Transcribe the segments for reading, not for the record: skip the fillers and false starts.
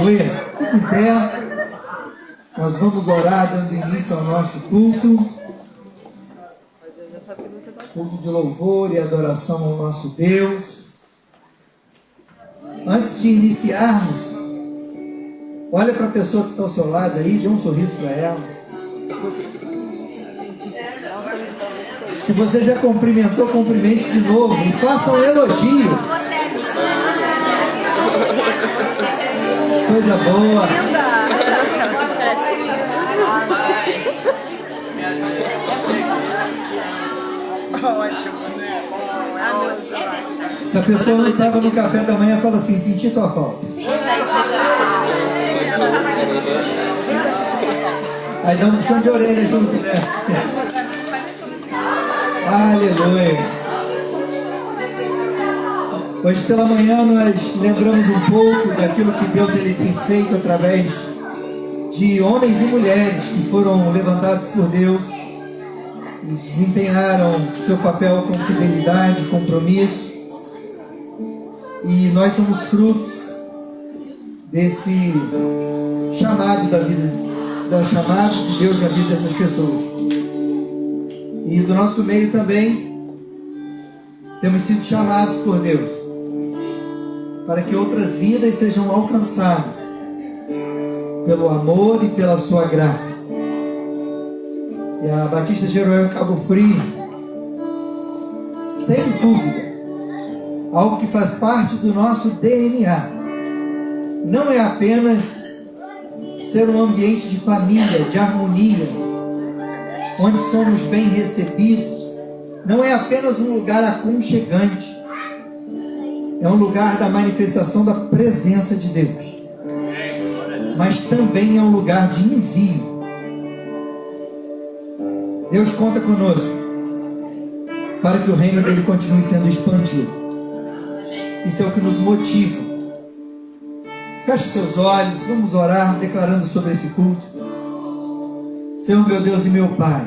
Aleluia. Fique em pé. Nós vamos orar dando início ao nosso culto. Culto de louvor e adoração ao nosso Deus. Antes de iniciarmos, olha para a pessoa que está ao seu lado aí, dê um sorriso para ela. Se você já cumprimentou, cumprimente de novo e faça um elogio. Coisa boa. Se a pessoa não estava no café da manhã, fala assim: senti tua falta. Aí dá um puxão de orelha junto, né? Aleluia. Hoje pela manhã nós lembramos um pouco daquilo que Deus ele tem feito através de homens e mulheres que foram levantados por Deus e desempenharam seu papel com fidelidade, compromisso. E nós somos frutos desse chamado da vida, do chamado de Deus na vida dessas pessoas. E do nosso meio também temos sido chamados por Deus para que outras vidas sejam alcançadas pelo amor e pela sua graça. E a Batista Jeruel Cabo Frio, sem dúvida, algo que faz parte do nosso DNA, não é apenas ser um ambiente de família, de harmonia, onde somos bem recebidos, não é apenas um lugar aconchegante, é um lugar da manifestação da presença de Deus, mas também é um lugar de envio. Deus conta conosco para que o reino dele continue sendo expandido. Isso é o que nos motiva. Feche os seus olhos, vamos orar declarando sobre esse culto. Senhor meu Deus e meu Pai,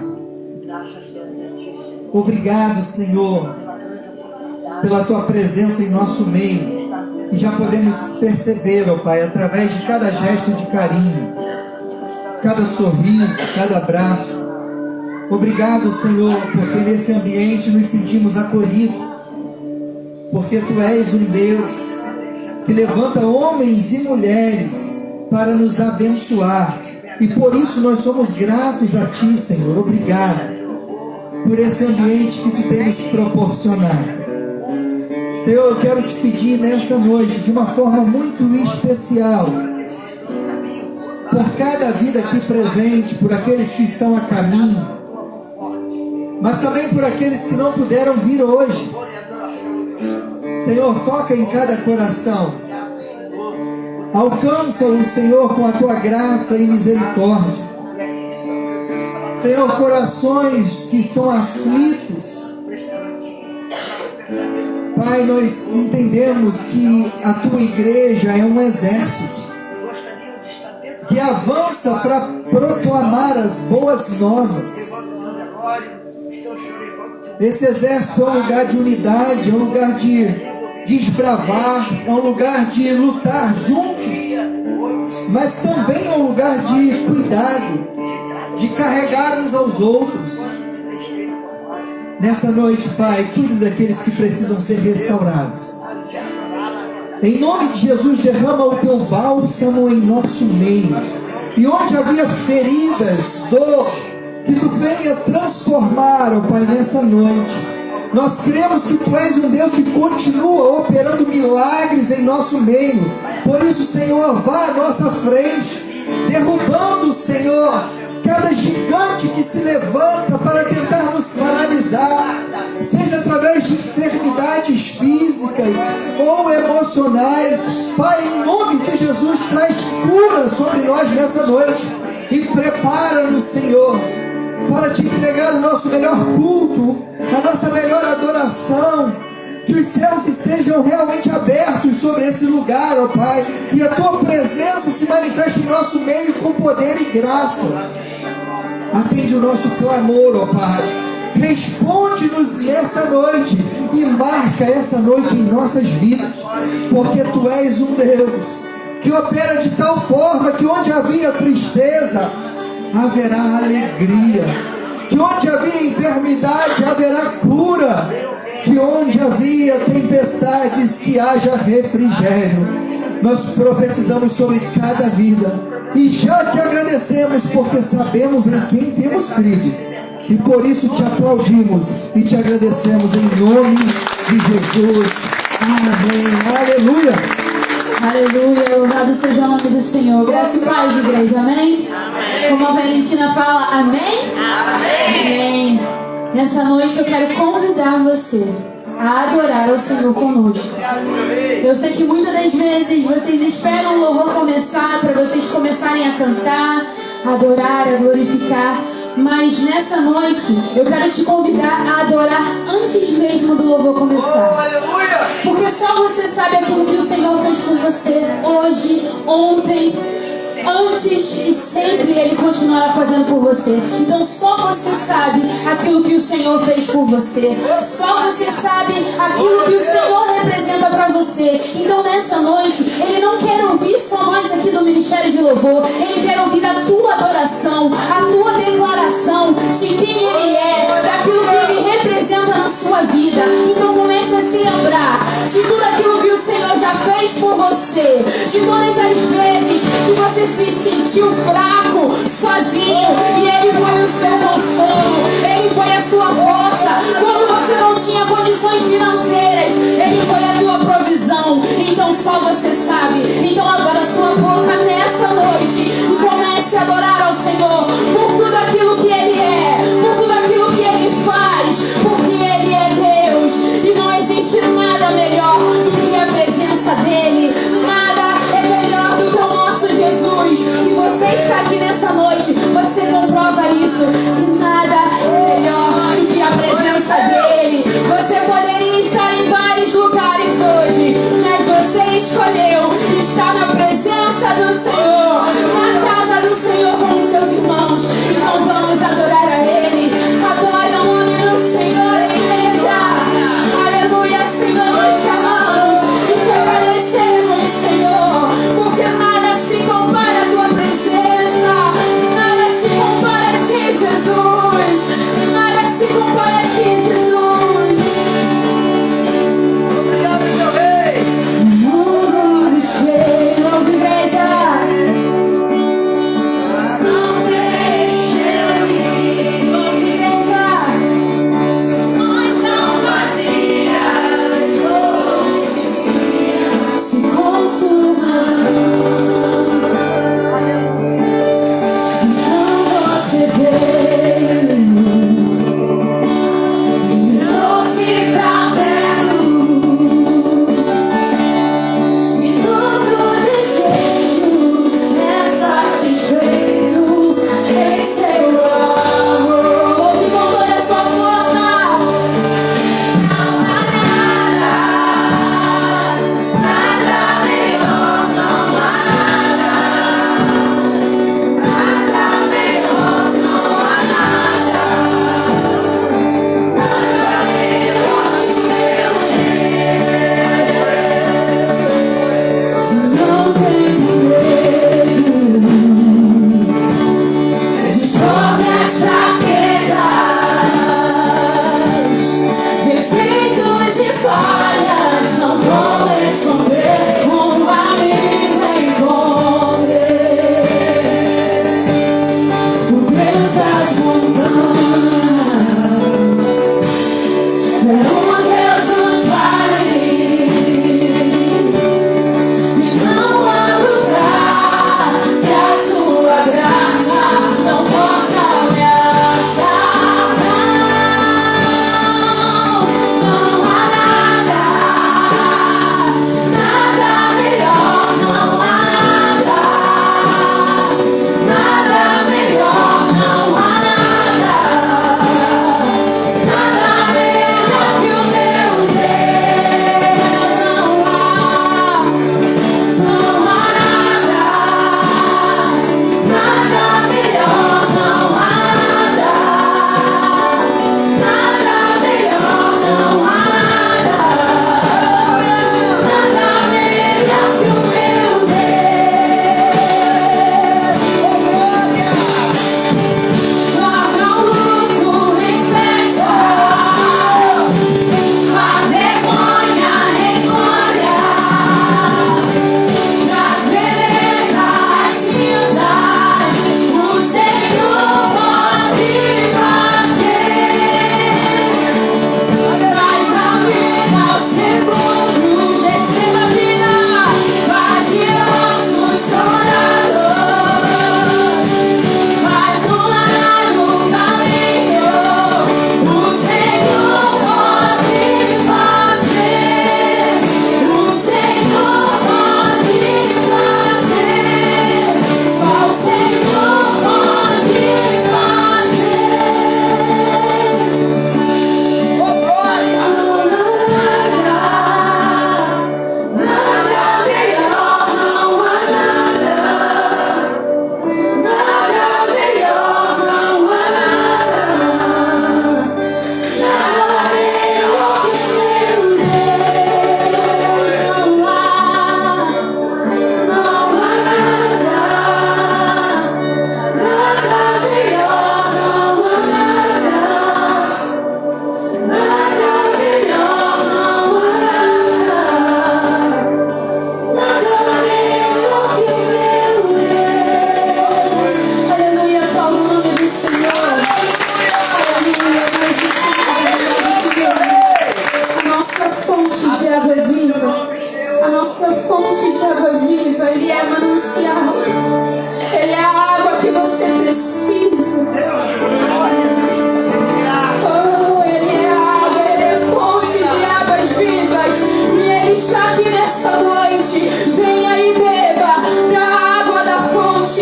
obrigado, Senhor, pela Tua presença em nosso meio, que já podemos perceber, ó Pai, através de cada gesto de carinho, cada sorriso, cada abraço. Obrigado, Senhor, porque nesse ambiente nos sentimos acolhidos, porque Tu és um Deus que levanta homens e mulheres para nos abençoar. E por isso nós somos gratos a Ti, Senhor. Obrigado por esse ambiente que Tu tens proporcionado. Senhor, eu quero Te pedir nessa noite, de uma forma muito especial, por cada vida aqui presente, por aqueles que estão a caminho, mas também por aqueles que não puderam vir hoje. Senhor, toca em cada coração. Alcança-o, Senhor, com a Tua graça e misericórdia. Senhor, corações que estão aflitos. Pai, nós entendemos que a Tua igreja é um exército que avança para proclamar as boas novas. Esse exército é um lugar de unidade, é um lugar de desbravar, é um lugar de lutar juntos, mas também é um lugar de cuidado, de carregar uns aos outros. Nessa noite, Pai, cuida daqueles que precisam ser restaurados. Em nome de Jesus, derrama o Teu bálsamo em nosso meio. E onde havia feridas, dor, que Tu venha transformar, ó Pai, nessa noite. Nós cremos que Tu és um Deus que continua operando milagres em nosso meio. Por isso, Senhor, vá à nossa frente, derrubando, Senhor, cada gigante que se levanta para tentar nos paralisar, seja através de enfermidades físicas ou emocionais. Pai, em nome de Jesus, traz cura sobre nós nessa noite e prepara-nos, Senhor, para Te entregar o nosso melhor culto, a nossa melhor adoração. Que os céus estejam realmente abertos sobre esse lugar, ó Pai, e a Tua presença se manifeste em nosso meio com poder e graça. Atende o nosso clamor, ó Pai. Responde-nos nessa noite e marca essa noite em nossas vidas, porque Tu és um Deus que opera de tal forma que onde havia tristeza, haverá alegria, que onde havia enfermidade, haverá cura, que onde havia tempestades, que haja refrigério. Nós profetizamos sobre cada vida e já te agradecemos, porque sabemos em quem temos crido, e por isso te aplaudimos e te agradecemos em nome de Jesus. Amém. Aleluia. Aleluia, louvado seja o nome do Senhor. Graça e paz, igreja, amém? Amém. Como a Valentina fala, amém? Amém. Amém. Nessa noite eu quero convidar você a adorar ao Senhor conosco. Eu sei que muitas das vezes vocês esperam o louvor começar para vocês começarem a cantar, a adorar, a glorificar. Mas nessa noite eu quero te convidar a adorar antes mesmo do louvor começar. Porque só você sabe aquilo que o Senhor fez por você hoje, ontem, antes e sempre Ele continuará fazendo por você. Então só você sabe aquilo que o Senhor fez por você. Só você sabe aquilo que o Senhor representa para você. Então nessa noite Ele não quer ouvir só nós aqui do Ministério de Louvor. Ele quer ouvir a tua adoração, a tua declaração de quem Ele é, daquilo que Ele representa na sua vida. Então comece a se lembrar de tudo aquilo que o Senhor já fez por você, de todas as vezes que você se sentiu fraco, sozinho, e Ele foi o seu consolo, Ele foi a sua força. Quando você não tinha condições financeiras, Ele foi a tua provisão. Então só você sabe. Então abra a sua boca nessa noite e comece a adorar ao Senhor por tudo aquilo que Ele é, por tudo aquilo que Ele faz, porque Ele é Deus e não existe nada melhor do que a presença dEle. Nada é melhor do que o nosso Jesus. E você está aqui nessa noite, você comprova isso, que nada é melhor do que a presença dEle. Você poderia estar em vários lugares hoje, mas você escolheu estar na presença do Senhor, na casa do Senhor com os seus irmãos. Então vamos adorar a Ele. Adore o nome do Senhor, igreja. Aleluia, Senhor, nós te amamos e te agradecemos, Senhor, porque nada se compara à tua presença, nada se compara a ti, Jesus, nada se compara a ti, Jesus. Obrigado, meu rei. Mundo cheio, igreja.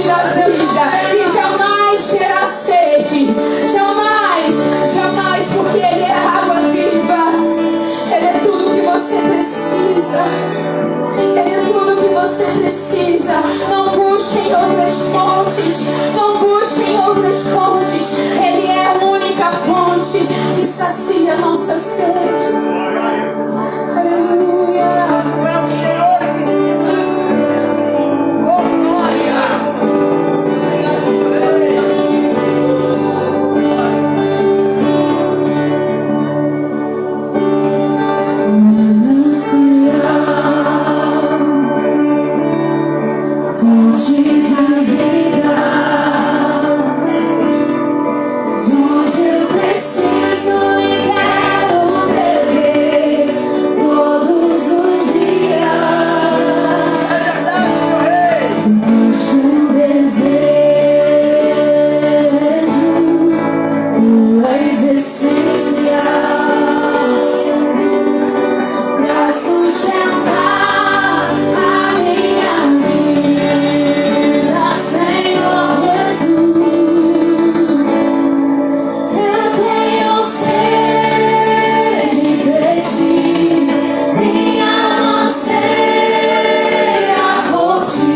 da vida e jamais terá sede. Jamais, jamais, porque Ele é água viva. Ele é tudo que você precisa. Ele é tudo que você precisa. Não busquem outras fontes. Não busquem outras fontes. Ele é a única fonte que sacia a nossa sede. Aleluia. É o Senhor que oh, glória. Fonte de vida, de onde eu preciso e quero beber todos os dias. É verdade, meu rei. Busco desejo, tua essência pra sustentar a minha vida, Senhor Jesus. Eu tenho sede de ti, minha alma anseia por ti.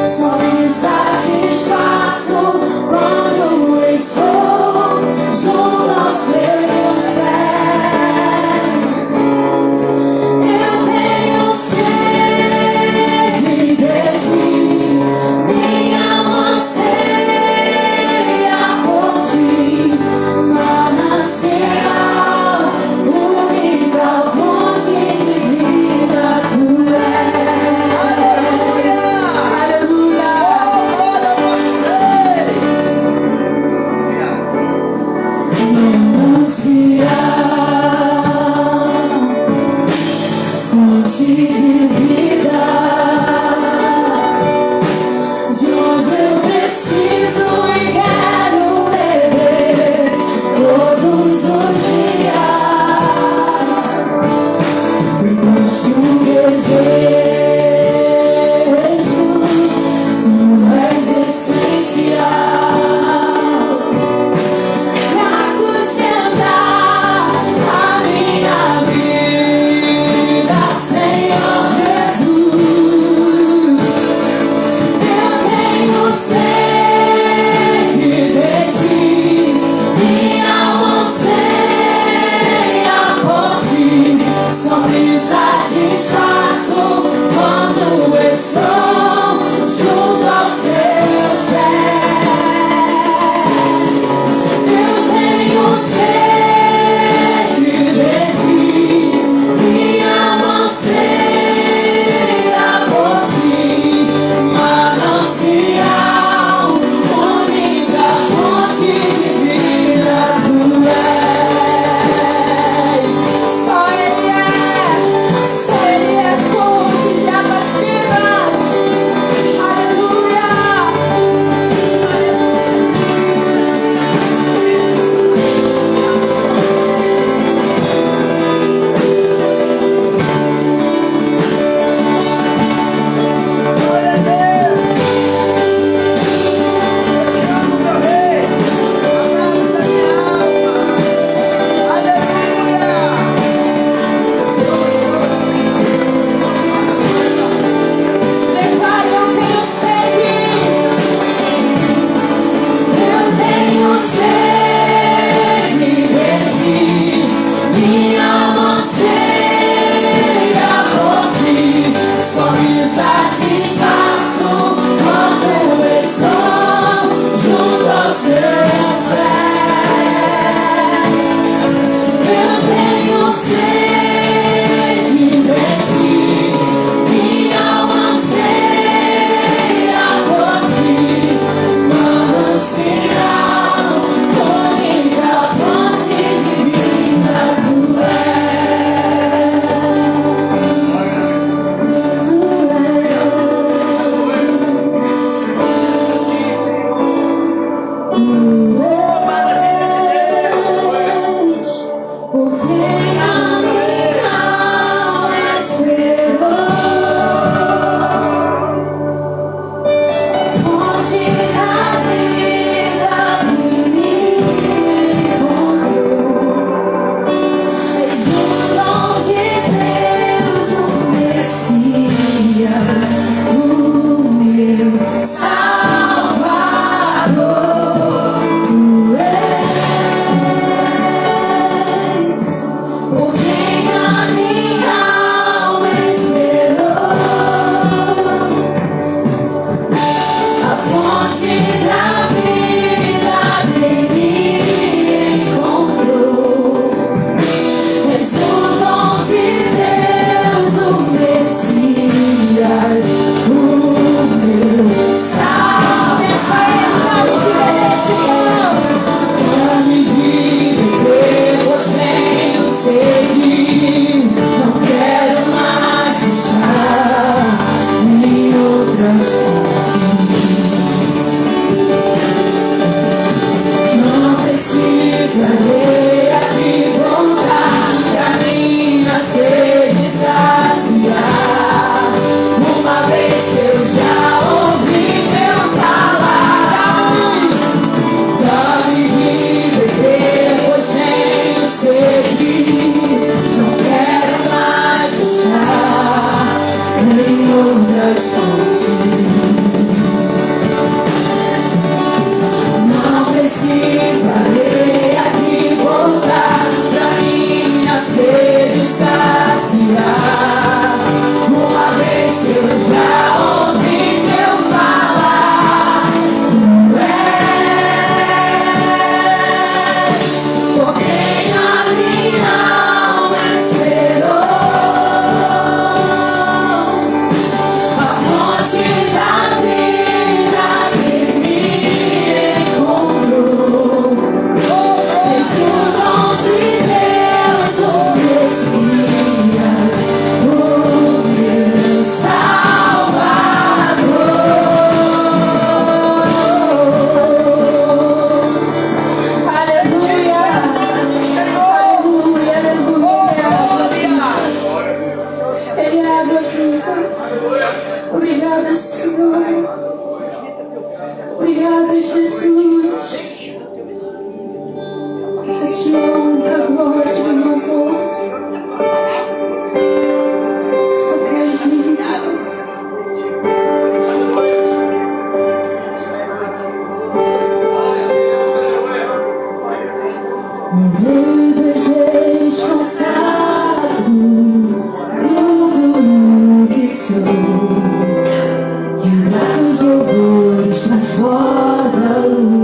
Só me satisfaço quando estou junto aos teus pés. Eu tenho sede de ti, minha alma anseia por ti. Manancial, única fonte de vida tu és. Aleluia. Fonte de vida, de onde eu preciso e quero beber todos os dias. Depois que desejo, tu és essencial pra sustentar a minha vida, Senhor Jesus. Eu tenho sede de ti, minha alma anseia por ti. Só me satisfaço quando estou junto aos teus pés. Eu tenho sede de ti, minha alma anseia por ti. Manancial, Transborda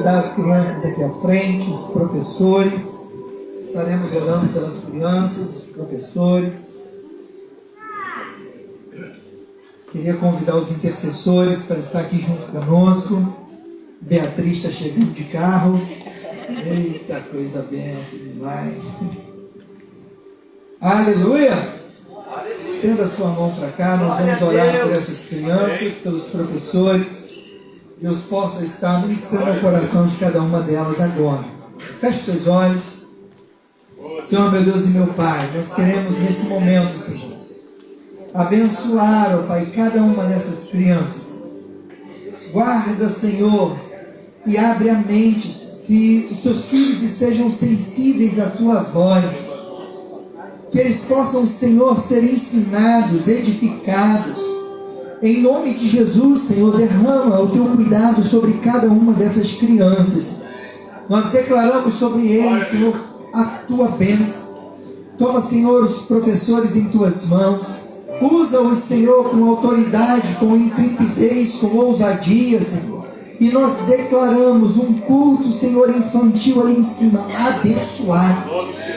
convidar as crianças aqui à frente, os professores. Estaremos orando pelas crianças, os professores. Queria convidar os intercessores para estar aqui junto conosco. Beatriz está chegando de carro. Eita, coisa benção demais. Aleluia! Estenda a sua mão para cá. Nós vamos orar por essas crianças, pelos professores. Deus possa estar ministrando o coração de cada uma delas agora. Feche seus olhos. Senhor, meu Deus e meu Pai, nós queremos nesse momento, Senhor, abençoar, ó Pai, cada uma dessas crianças. Guarda, Senhor, e abre a mente, que os teus filhos estejam sensíveis à tua voz. Que eles possam, Senhor, ser ensinados, edificados. Em nome de Jesus, Senhor, derrama o teu cuidado sobre cada uma dessas crianças. Nós declaramos sobre eles, Senhor, a tua bênção. Toma, Senhor, os professores em tuas mãos. Usa-os, Senhor, com autoridade, com intrepidez, com ousadia, Senhor. E nós declaramos um culto, Senhor, infantil ali em cima, abençoado,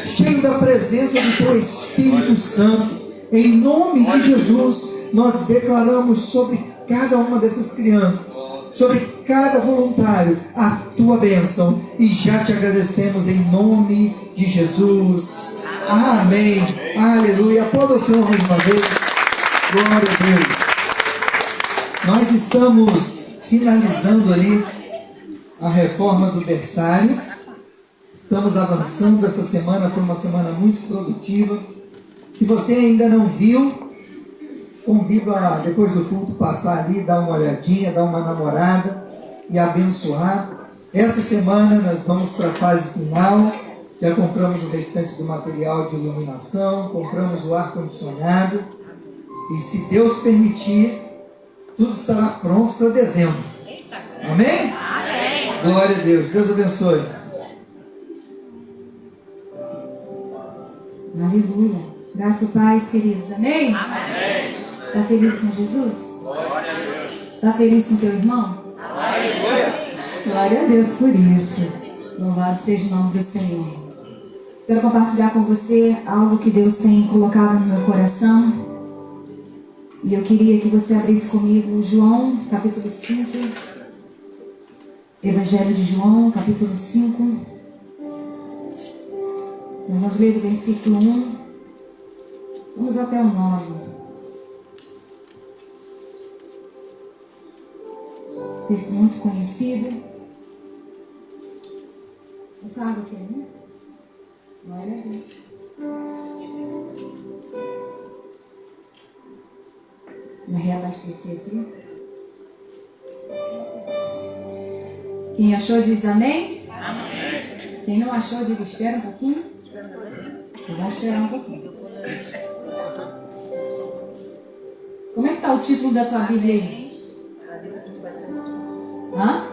cheio da presença do teu Espírito Santo. Em nome de Jesus, nós declaramos sobre cada uma dessas crianças, sobre cada voluntário, a tua bênção. E já te agradecemos em nome de Jesus. Amém. Aleluia. Aplauda o Senhor mais uma vez. Glória a Deus. Nós estamos finalizando ali a reforma do berçário. Estamos avançando. Essa semana foi uma semana muito produtiva. Se você ainda não viu, convido a, depois do culto, passar ali, dar uma olhadinha, dar uma namorada e abençoar. Essa semana nós vamos para a fase final. Já compramos o restante do material de iluminação, compramos o ar-condicionado. E se Deus permitir, tudo estará pronto para dezembro. Amém? Amém. Glória a Deus. Deus abençoe. Aleluia. Graça e paz, queridos. Amém? Amém. Está feliz com Jesus? Glória a Deus. Está feliz com teu irmão? Aleluia. Glória a Deus por isso. Louvado seja o nome do Senhor. Quero compartilhar com você algo que Deus tem colocado no meu coração. E eu queria que você abrisse comigo João, capítulo 5. Evangelho de João, capítulo 5. Nós vamos ler do versículo 1. Vamos até o 9. Texto muito conhecido. Essa água aqui, né? Glória a Deus. Vou reabastecer aqui. Quem achou diz amém? Amém. Quem não achou, diga espera um pouquinho. Eu vou esperar um pouquinho. Como é que está o título da tua Bíblia aí? Hã?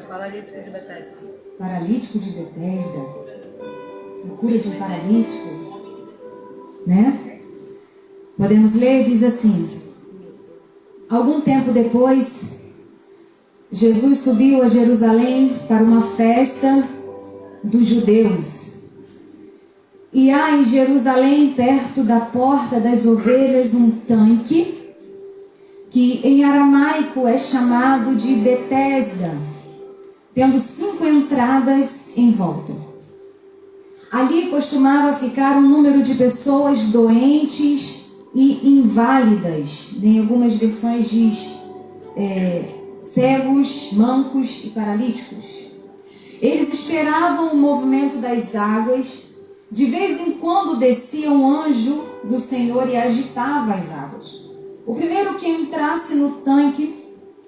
Paralítico de Betesda. Paralítico de Betesda. A cura de um paralítico. Né? Podemos ler, diz assim: algum tempo depois, Jesus subiu a Jerusalém para uma festa dos judeus. E há em Jerusalém, perto da porta das ovelhas, um tanque, que em aramaico é chamado de Betesda, tendo 5 entradas em volta. Ali costumava ficar um número de pessoas doentes e inválidas. Em algumas versões diz cegos, mancos e paralíticos. Eles esperavam o movimento das águas. De vez em quando descia um anjo do Senhor e agitava as águas. O primeiro que entrasse no tanque,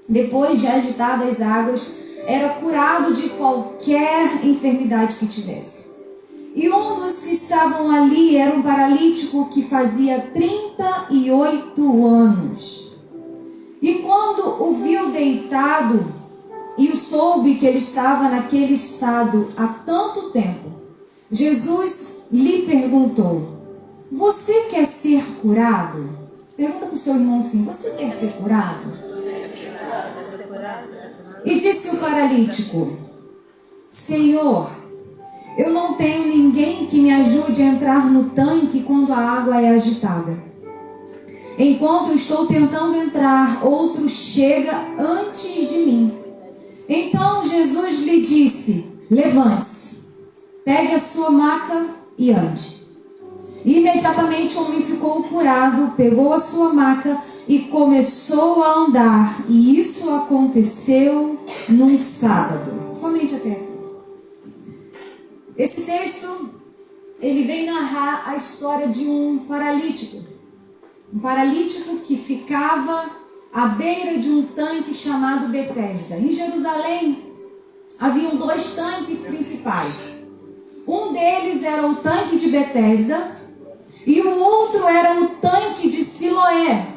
depois de agitadas as águas, era curado de qualquer enfermidade que tivesse. E um dos que estavam ali era um paralítico que fazia 38 anos. E quando o viu deitado e o soube que ele estava naquele estado há tanto tempo, Jesus lhe perguntou: você quer ser curado? Pergunta para o seu irmão assim: você quer ser curado? E disse o paralítico: Senhor, eu não tenho ninguém que me ajude a entrar no tanque quando a água é agitada. Enquanto eu estou tentando entrar, outro chega antes de mim. Então Jesus lhe disse: levante-se, pegue a sua maca e ande. Imediatamente o homem ficou curado, pegou a sua maca e começou a andar. E isso aconteceu num sábado. Somente até aqui. Esse texto, ele vem narrar a história de um paralítico. Um paralítico que ficava à beira de um tanque chamado Betesda. Em Jerusalém, haviam 2 tanques principais. Um deles era o tanque de Betesda e o outro era o tanque de Siloé.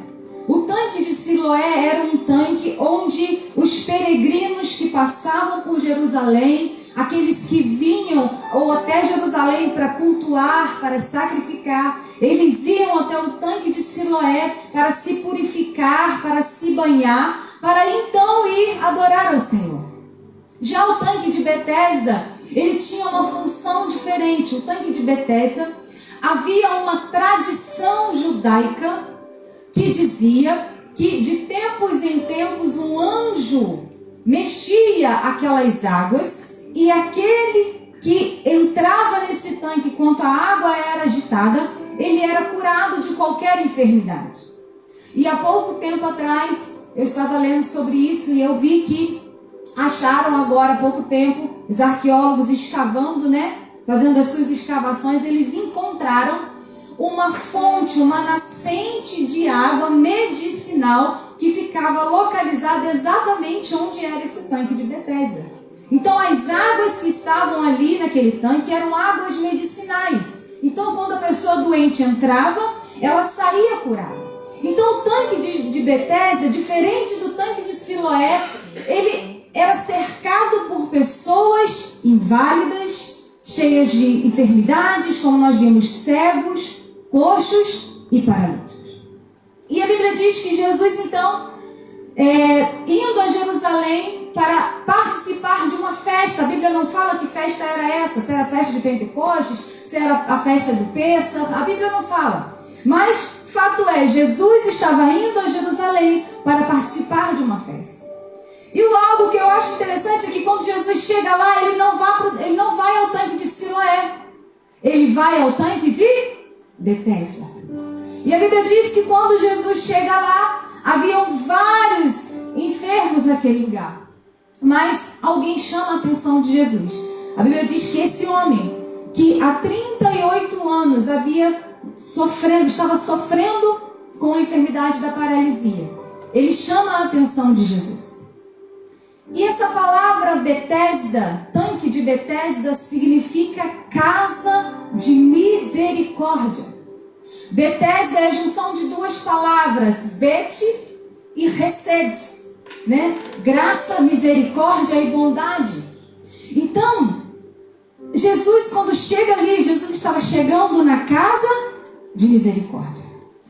O tanque de Siloé era um tanque onde os peregrinos que passavam por Jerusalém, aqueles que vinham ou até Jerusalém para cultuar, para sacrificar, eles iam até o tanque de Siloé para se purificar, para se banhar, para então ir adorar ao Senhor. Já o tanque de Betesda, ele tinha uma função diferente. O tanque de Betesda, havia uma tradição judaica que dizia que de tempos em tempos um anjo mexia aquelas águas e aquele que entrava nesse tanque enquanto a água era agitada, ele era curado de qualquer enfermidade. E há pouco tempo atrás eu estava lendo sobre isso e eu vi que acharam agora há pouco tempo, os arqueólogos escavando, fazendo as suas escavações, eles encontraram uma fonte, uma nascente de água medicinal que ficava localizada exatamente onde era esse tanque de Betesda. Então as águas que estavam ali naquele tanque eram águas medicinais. Então quando a pessoa doente entrava, ela saía curada. Então o tanque de Betesda, diferente do tanque de Siloé, ele era cercado por pessoas inválidas, cheias de enfermidades, como nós vimos, cegos, coxos e paralíticos. E a Bíblia diz que Jesus, então, indo a Jerusalém para participar de uma festa, a Bíblia não fala que festa era essa, se era a festa de Pentecostes, se era a festa do Pêssar, a Bíblia não fala. Mas, fato é, Jesus estava indo a Jerusalém para participar de uma festa. E algo que eu acho interessante é que quando Jesus chega lá, ele não vai ao tanque de Siloé, ele vai ao tanque de Betesda. E a Bíblia diz que quando Jesus chega lá, haviam vários enfermos naquele lugar. Mas alguém chama a atenção de Jesus. A Bíblia diz que esse homem, que há 38 anos estava sofrendo com a enfermidade da paralisia, ele chama a atenção de Jesus. E essa palavra Betesda, tanque de Betesda, significa casa de misericórdia. Betesda é a junção de 2 palavras, Bet e Hesed, graça, misericórdia e bondade. Então, Jesus, quando chega ali, Jesus estava chegando na casa de misericórdia.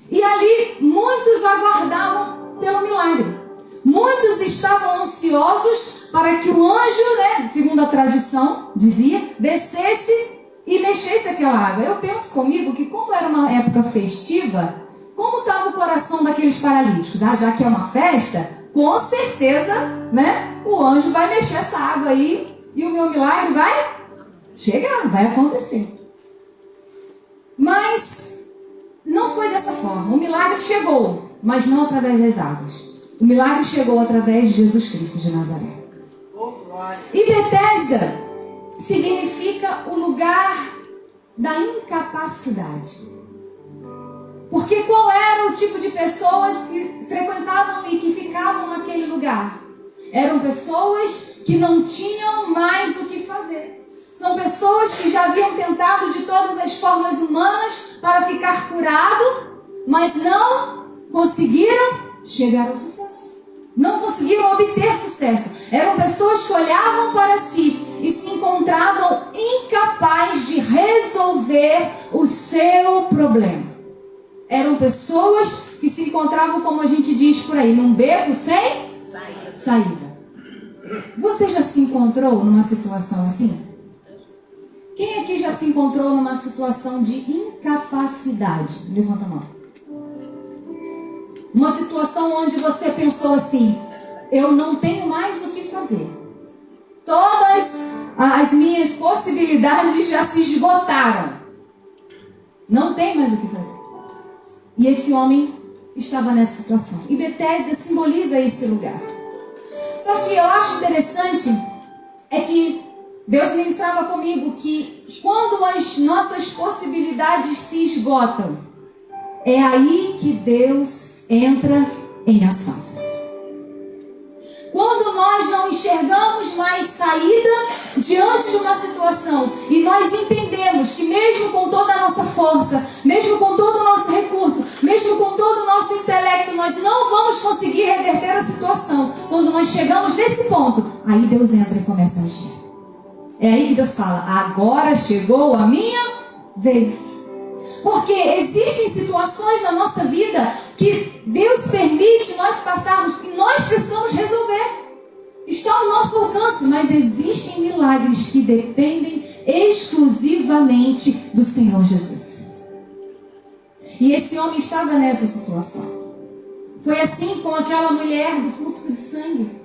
E ali muitos aguardavam pelo milagre. Muitos estavam ansiosos para que o anjo, segundo a tradição, dizia, descesse e mexesse aquela água. Eu penso comigo que, como era uma época festiva, como estava o coração daqueles paralíticos? Já que é uma festa, com certeza, o anjo vai mexer essa água aí e o meu milagre vai chegar, vai acontecer. Mas não foi dessa forma. O milagre chegou, mas não através das águas. O milagre chegou através de Jesus Cristo de Nazaré. E Betesda significa o lugar da incapacidade. Porque qual era o tipo de pessoas que frequentavam e que ficavam naquele lugar? Eram pessoas que não tinham mais o que fazer. São pessoas que já haviam tentado de todas as formas humanas para ficar curado, mas não conseguiram chegar ao sucesso. Não conseguiram obter sucesso. Eram pessoas que olhavam para si e se encontravam incapazes de resolver o seu problema. Eram pessoas que se encontravam, como a gente diz por aí, num beco sem saída. Você já se encontrou numa situação assim? Quem aqui já se encontrou numa situação de incapacidade? Levanta a mão. Uma situação onde você pensou assim: eu não tenho mais o que fazer. Todas as minhas possibilidades já se esgotaram. Não tem mais o que fazer. E esse homem estava nessa situação. E Betesda simboliza esse lugar. Só que eu acho interessante é que Deus ministrava comigo que quando as nossas possibilidades se esgotam, é aí que Deus entra em ação. Quando nós não enxergamos mais saída diante de uma situação e nós entendemos que mesmo com toda a nossa força, mesmo com todo o nosso recurso, mesmo com todo o nosso intelecto, nós não vamos conseguir reverter a situação. Quando nós chegamos nesse ponto, aí Deus entra e começa a agir. É aí que Deus fala: agora chegou a minha vez. Porque existem situações na nossa vida que Deus permite nós passarmos e nós precisamos resolver. Está ao nosso alcance, mas existem milagres que dependem exclusivamente do Senhor Jesus. E esse homem estava nessa situação. Foi assim com aquela mulher do fluxo de sangue.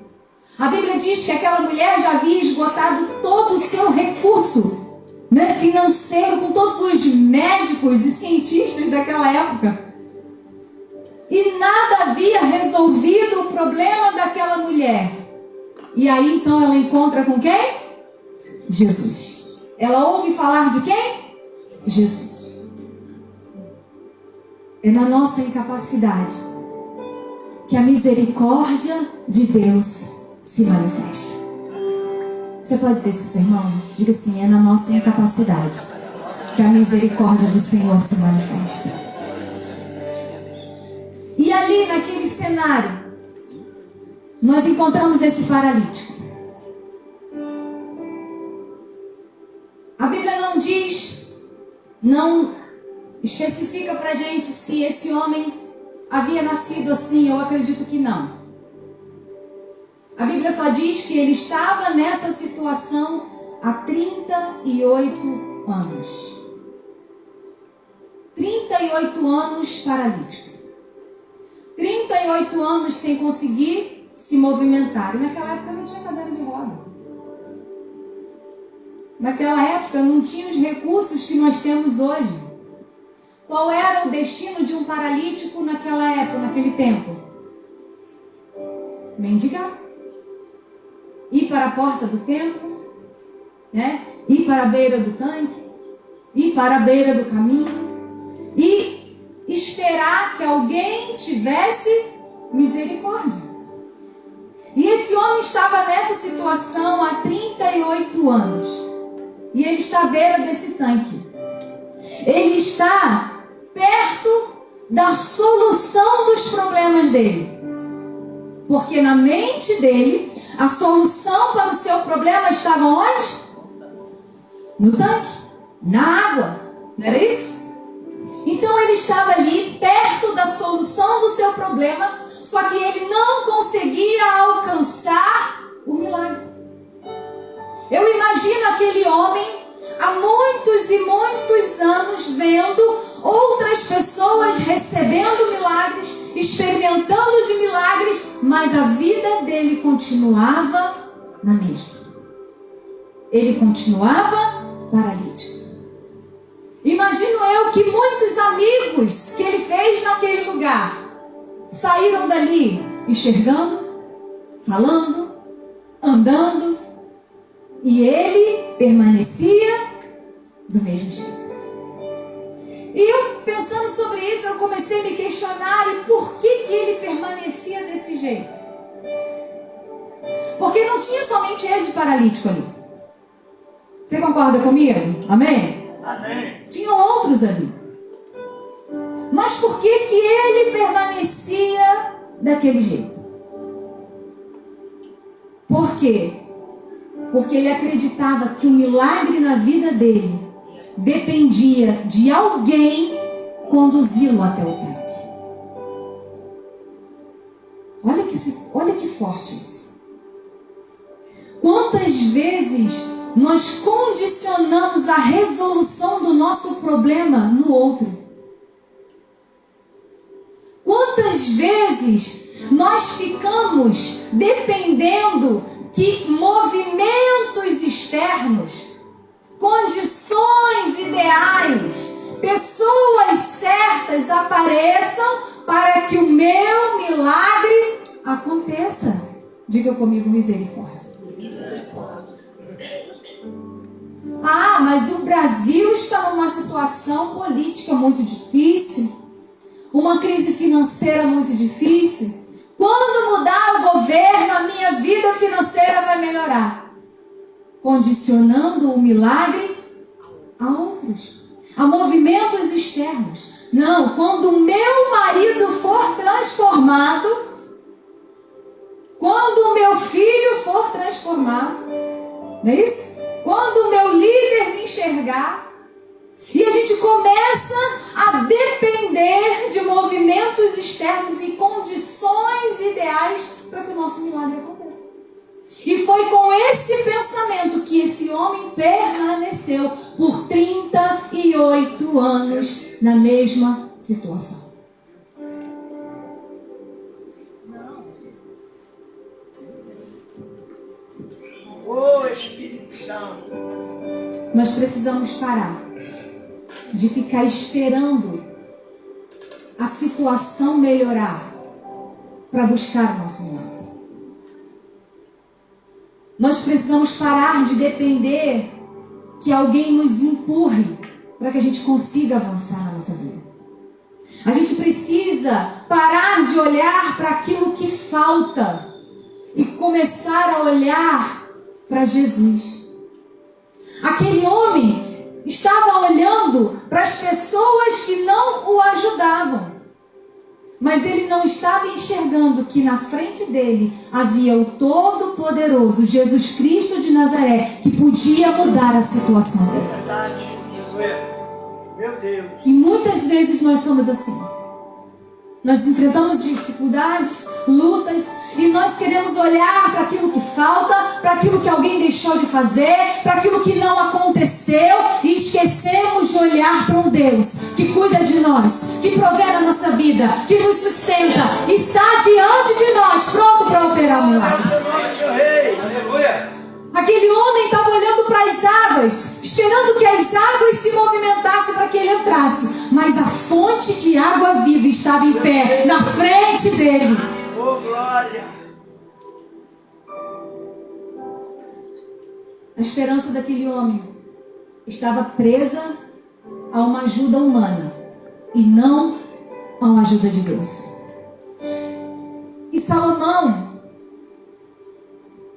A Bíblia diz que aquela mulher já havia esgotado todo o seu recurso, né, financeiro, com todos os médicos e cientistas daquela época. E nada havia resolvido o problema daquela mulher. E aí então ela encontra com quem? Jesus. Ela ouve falar de quem? Jesus. É na nossa incapacidade que a misericórdia de Deus se manifesta. Você pode dizer isso para o seu irmão? Diga assim: é na nossa incapacidade que a misericórdia do Senhor se manifesta. E ali naquele cenário, nós encontramos esse paralítico. A Bíblia não diz, não especifica para a gente se esse homem havia nascido assim. Eu acredito que não. A Bíblia só diz que ele estava nessa situação há 38 anos. 38 anos paralítico. 38 anos sem conseguir se movimentar. E naquela época não tinha cadeira de roda. Naquela época não tinha os recursos que nós temos hoje. Qual era o destino de um paralítico naquela época, naquele tempo? Mendigar. Ir para a porta do templo, né? Ir para a beira do tanque, ir para a beira do caminho e esperar que alguém tivesse misericórdia. E esse homem estava nessa situação há 38 anos. E ele está à beira desse tanque. Ele está perto da solução dos problemas dele. Porque na mente dele, a solução para o seu problema estava onde? No tanque, na água. Não era isso? Então ele estava ali perto da solução do seu problema, só que ele não conseguia alcançar o milagre. Eu imagino aquele homem há muitos e muitos anos vendo outras pessoas recebendo milagres, experimentando de milagres, mas a vida dele continuava na mesma. Ele continuava paralítico. Imagino eu que muitos amigos que ele fez naquele lugar saíram dali enxergando, falando, andando, e ele permanecia do mesmo jeito. E eu, pensando sobre isso, eu comecei a me questionar: e por que ele permanecia desse jeito? Porque não tinha somente ele de paralítico ali. Você concorda comigo? Amém? Amém. Tinham outros ali. Mas por que ele permanecia daquele jeito? Por quê? Porque ele acreditava que o milagre na vida dele dependia de alguém conduzi-lo até o tanque. Olha que forte isso. Quantas vezes nós condicionamos a resolução do nosso problema no outro? Quantas vezes nós ficamos dependendo que movimentos externos, condições ideais, pessoas certas apareçam para que o meu milagre aconteça? Diga comigo, misericórdia. Ah, mas o Brasil está numa situação política muito difícil, uma crise financeira muito difícil. Quando mudar o governo, a minha vida financeira vai melhorar. Condicionando o milagre a outros, a movimentos externos. Não, quando o meu marido for transformado, quando o meu filho for transformado, não é isso? Quando o meu líder me enxergar, e a gente começa a depender de movimentos externos e condições ideais para que o nosso milagre aconteça. E foi com esse pensamento que esse homem permaneceu por 38 anos na mesma situação. Ô Espírito Santo. Nós precisamos parar de ficar esperando a situação melhorar para buscar o nosso milagre. Nós precisamos parar de depender que alguém nos empurre para que a gente consiga avançar na nossa vida. A gente precisa parar de olhar para aquilo que falta e começar a olhar para Jesus. Aquele homem estava olhando para as pessoas que não o ajudavam, mas ele não estava enxergando que na frente dele havia o Todo-Poderoso, Jesus Cristo de Nazaré, que podia mudar a situação dele. É verdade. Meu Deus. E muitas vezes nós somos assim. Nós enfrentamos dificuldades, lutas, e nós queremos olhar para aquilo que falta, para aquilo que alguém deixou de fazer, para aquilo que não aconteceu, e esquecemos de olhar para um Deus que cuida de nós, que provê na nossa vida, que nos sustenta, e está diante de nós, pronto para operar o milagre. Meu rei. Aleluia. Aquele homem estava olhando para as águas, esperando que as águas se movimentassem para que ele entrasse. Mas a fonte de água viva estava em pé, na frente dele. Oh, glória. A esperança daquele homem estava presa a uma ajuda humana e não a uma ajuda de Deus. E Salomão,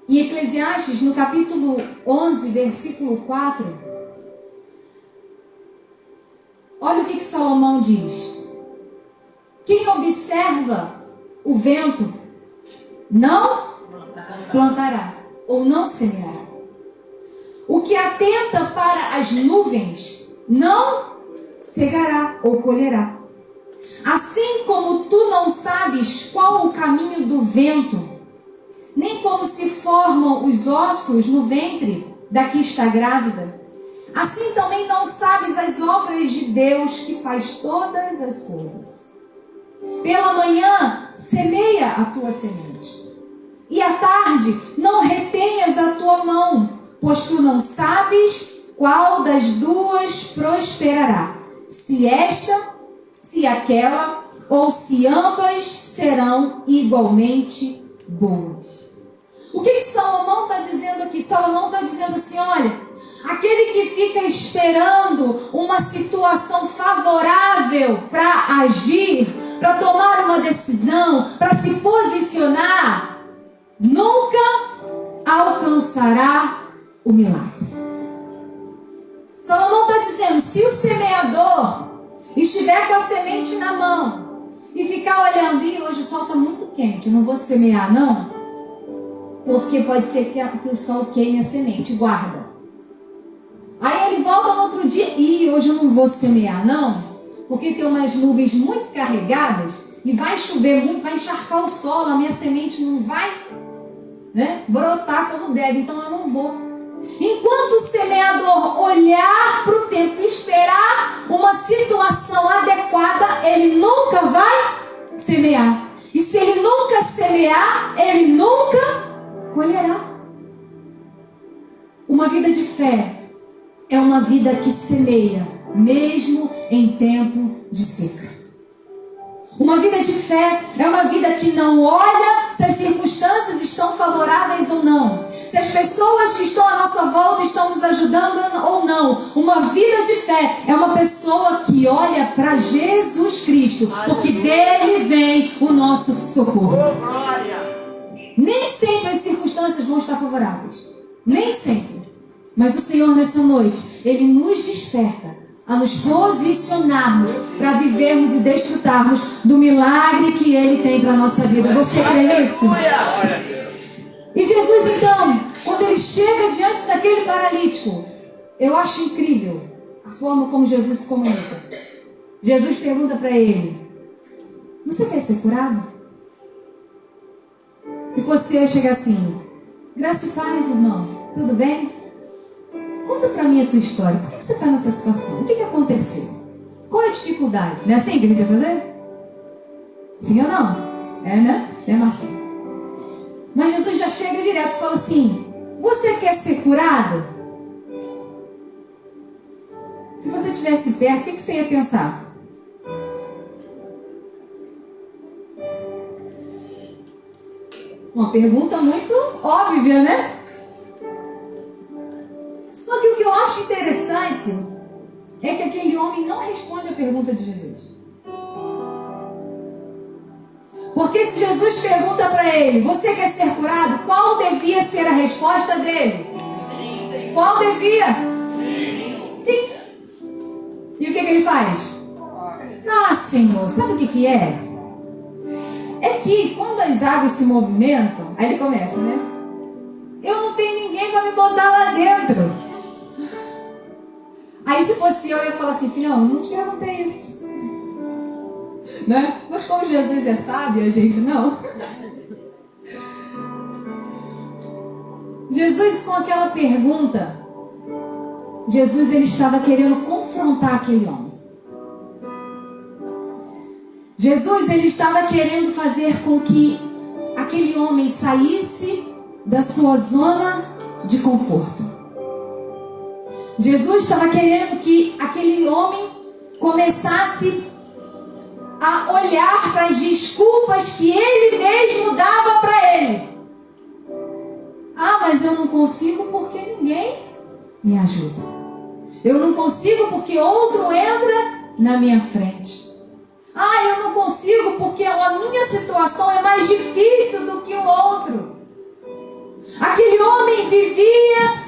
em Eclesiastes, no capítulo 11, versículo 4, olha o que Salomão diz. Quem observa o vento não plantará ou não semeará. O que atenta para as nuvens não cegará ou colherá. Assim como tu não sabes qual o caminho do vento, nem como se formam os ossos no ventre da que está grávida, assim também não sabes as obras de Deus que faz todas as coisas. Pela manhã semeia a tua semente, e à tarde não retenhas a tua mão, pois tu não sabes qual das duas prosperará, se esta, se aquela, ou se ambas serão igualmente boas. O que Salomão está dizendo aqui? Salomão está dizendo assim, olha, aquele que fica esperando uma situação favorável para agir, para tomar uma decisão, para se posicionar, nunca alcançará o milagre. Salomão está dizendo, se o semeador estiver com a semente na mão e ficar olhando, e hoje o sol está muito quente, não vou semear não, porque pode ser que o sol queime a semente, guarda. Aí ele volta no outro dia, e hoje eu não vou semear não, porque tem umas nuvens muito carregadas, e vai chover muito, vai encharcar o solo, a minha semente não vai né, brotar como deve, então eu não vou. Enquanto o semeador olhar para o tempo e esperar uma situação adequada, ele nunca vai semear. E se ele nunca semear, ele nunca colherá. Uma vida de fé é uma vida que semeia, mesmo em tempo de seca. Uma vida de fé é uma vida que não olha se as circunstâncias estão favoráveis ou não, se as pessoas que estão à nossa volta estão nos ajudando ou não. Uma vida de fé é uma pessoa que olha para Jesus Cristo, porque dele vem o nosso socorro. Oh, glória! Nem sempre as circunstâncias vão estar favoráveis, nem sempre. Mas o Senhor nessa noite, Ele nos desperta a nos posicionarmos para vivermos e desfrutarmos do milagre que Ele tem para a nossa vida. Você crê nisso? E Jesus então, quando Ele chega diante daquele paralítico, eu acho incrível a forma como Jesus se comunica. Jesus pergunta para ele: você quer ser curado? Se fosse eu chegar assim: graça e paz, irmão, tudo bem? Conta pra mim a tua história. Por que você está nessa situação? O que aconteceu? Qual é a dificuldade? Não é assim que a gente vai fazer? Sim ou não? É, né? É assim. Mas Jesus já chega direto e fala assim: você quer ser curado? Se você estivesse perto, o que você ia pensar? Uma pergunta muito óbvia, né? Só que o que eu acho interessante é que aquele homem não responde a pergunta de Jesus. Porque se Jesus pergunta para ele: você quer ser curado? Qual devia ser a resposta dele? Sim. Qual devia? Sim. E o que ele faz? Ah, Senhor, sabe o que é? É que quando as águas se movimentam, aí ele começa, né? Eu não tenho ninguém para me botar lá dentro. Aí se fosse eu ia falar assim: filhão, eu não te perguntei isso, né? Mas como Jesus é sábio, a gente não. Jesus, com aquela pergunta, Jesus ele estava querendo confrontar aquele homem. Jesus ele estava querendo fazer com que aquele homem saísse da sua zona de conforto. Jesus estava querendo que aquele homem começasse a olhar para as desculpas que ele mesmo dava para ele. Ah, mas eu não consigo porque ninguém me ajuda. Eu não consigo porque outro entra na minha frente. Ah, eu não consigo porque a minha situação é mais difícil do que o outro. Aquele homem vivia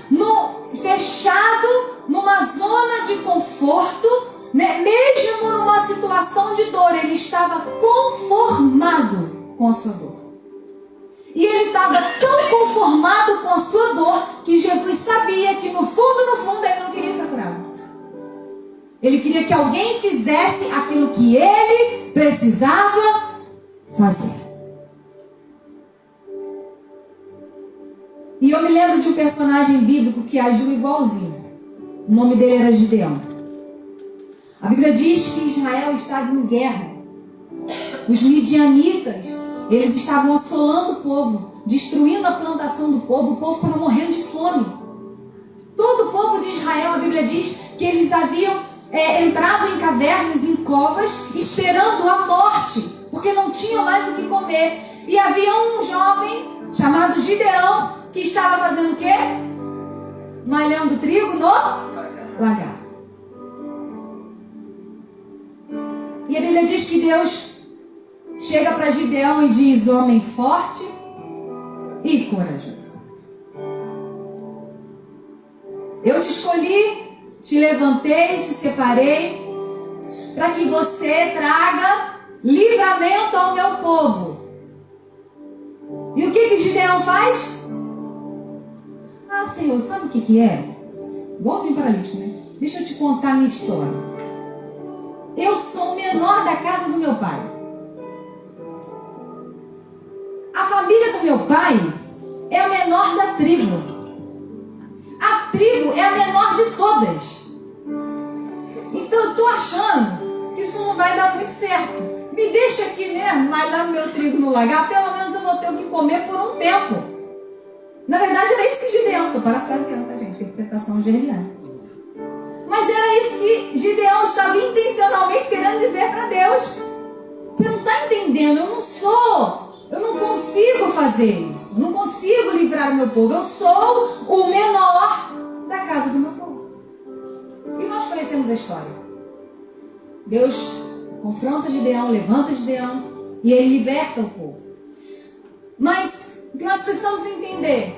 fechado numa zona de conforto, né? Mesmo numa situação de dor, ele estava conformado com a sua dor. E ele estava tão conformado com a sua dor que Jesus sabia que no fundo, ele não queria ser curado. Ele queria que alguém fizesse aquilo que ele precisava fazer. E eu me lembro de um personagem bíblico que agiu igualzinho. O nome dele era Gideão. A Bíblia diz que Israel estava em guerra. Os midianitas, eles estavam assolando o povo, destruindo a plantação do povo. O povo estava morrendo de fome. Todo o povo de Israel, a Bíblia diz que eles haviam entrado em cavernas, em covas, esperando a morte, porque não tinham mais o que comer. E havia um jovem chamado Gideão, que estava fazendo o quê? Malhando trigo no lagar. E a Bíblia diz que Deus chega para Gideão e diz: homem forte e corajoso, eu te escolhi, te levantei, te separei para que você traga livramento ao meu povo. E o que Gideão faz? Ah, Senhor, sabe o que é? Igualzinho paralítico, né? Deixa eu te contar a minha história. Eu sou o menor da casa do meu pai. A família do meu pai é a menor da tribo. A tribo é a menor de todas. Então eu estou achando que isso não vai dar muito certo. Me deixa aqui mesmo, malhando meu trigo no lagar, pelo menos eu vou ter o que comer por um tempo. Na verdade era isso que Gideão, estou parafraseando, tá, gente? Interpretação gerliana. Mas era isso que Gideão estava intencionalmente querendo dizer para Deus. Você não está entendendo, eu não consigo fazer isso. Não consigo livrar o meu povo. Eu sou o menor da casa do meu povo. E nós conhecemos a história. Deus confronta Gideão, levanta Gideão e ele liberta o povo. Mas o que nós precisamos entender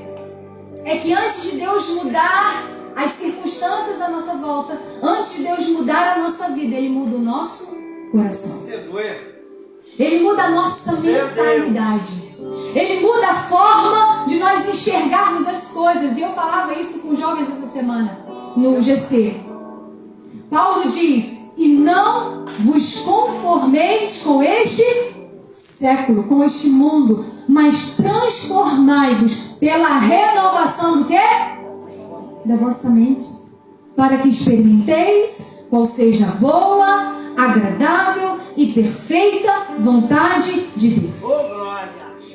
é que antes de Deus mudar as circunstâncias à nossa volta, antes de Deus mudar a nossa vida, Ele muda o nosso coração. Ele muda a nossa mentalidade. Ele muda a forma de nós enxergarmos as coisas. E eu falava isso com jovens essa semana no GC. Paulo diz: e não vos conformeis com este século, com este mundo, mas transformai-vos pela renovação do quê? Da vossa mente, para que experimenteis qual seja a boa, agradável e perfeita vontade de Deus.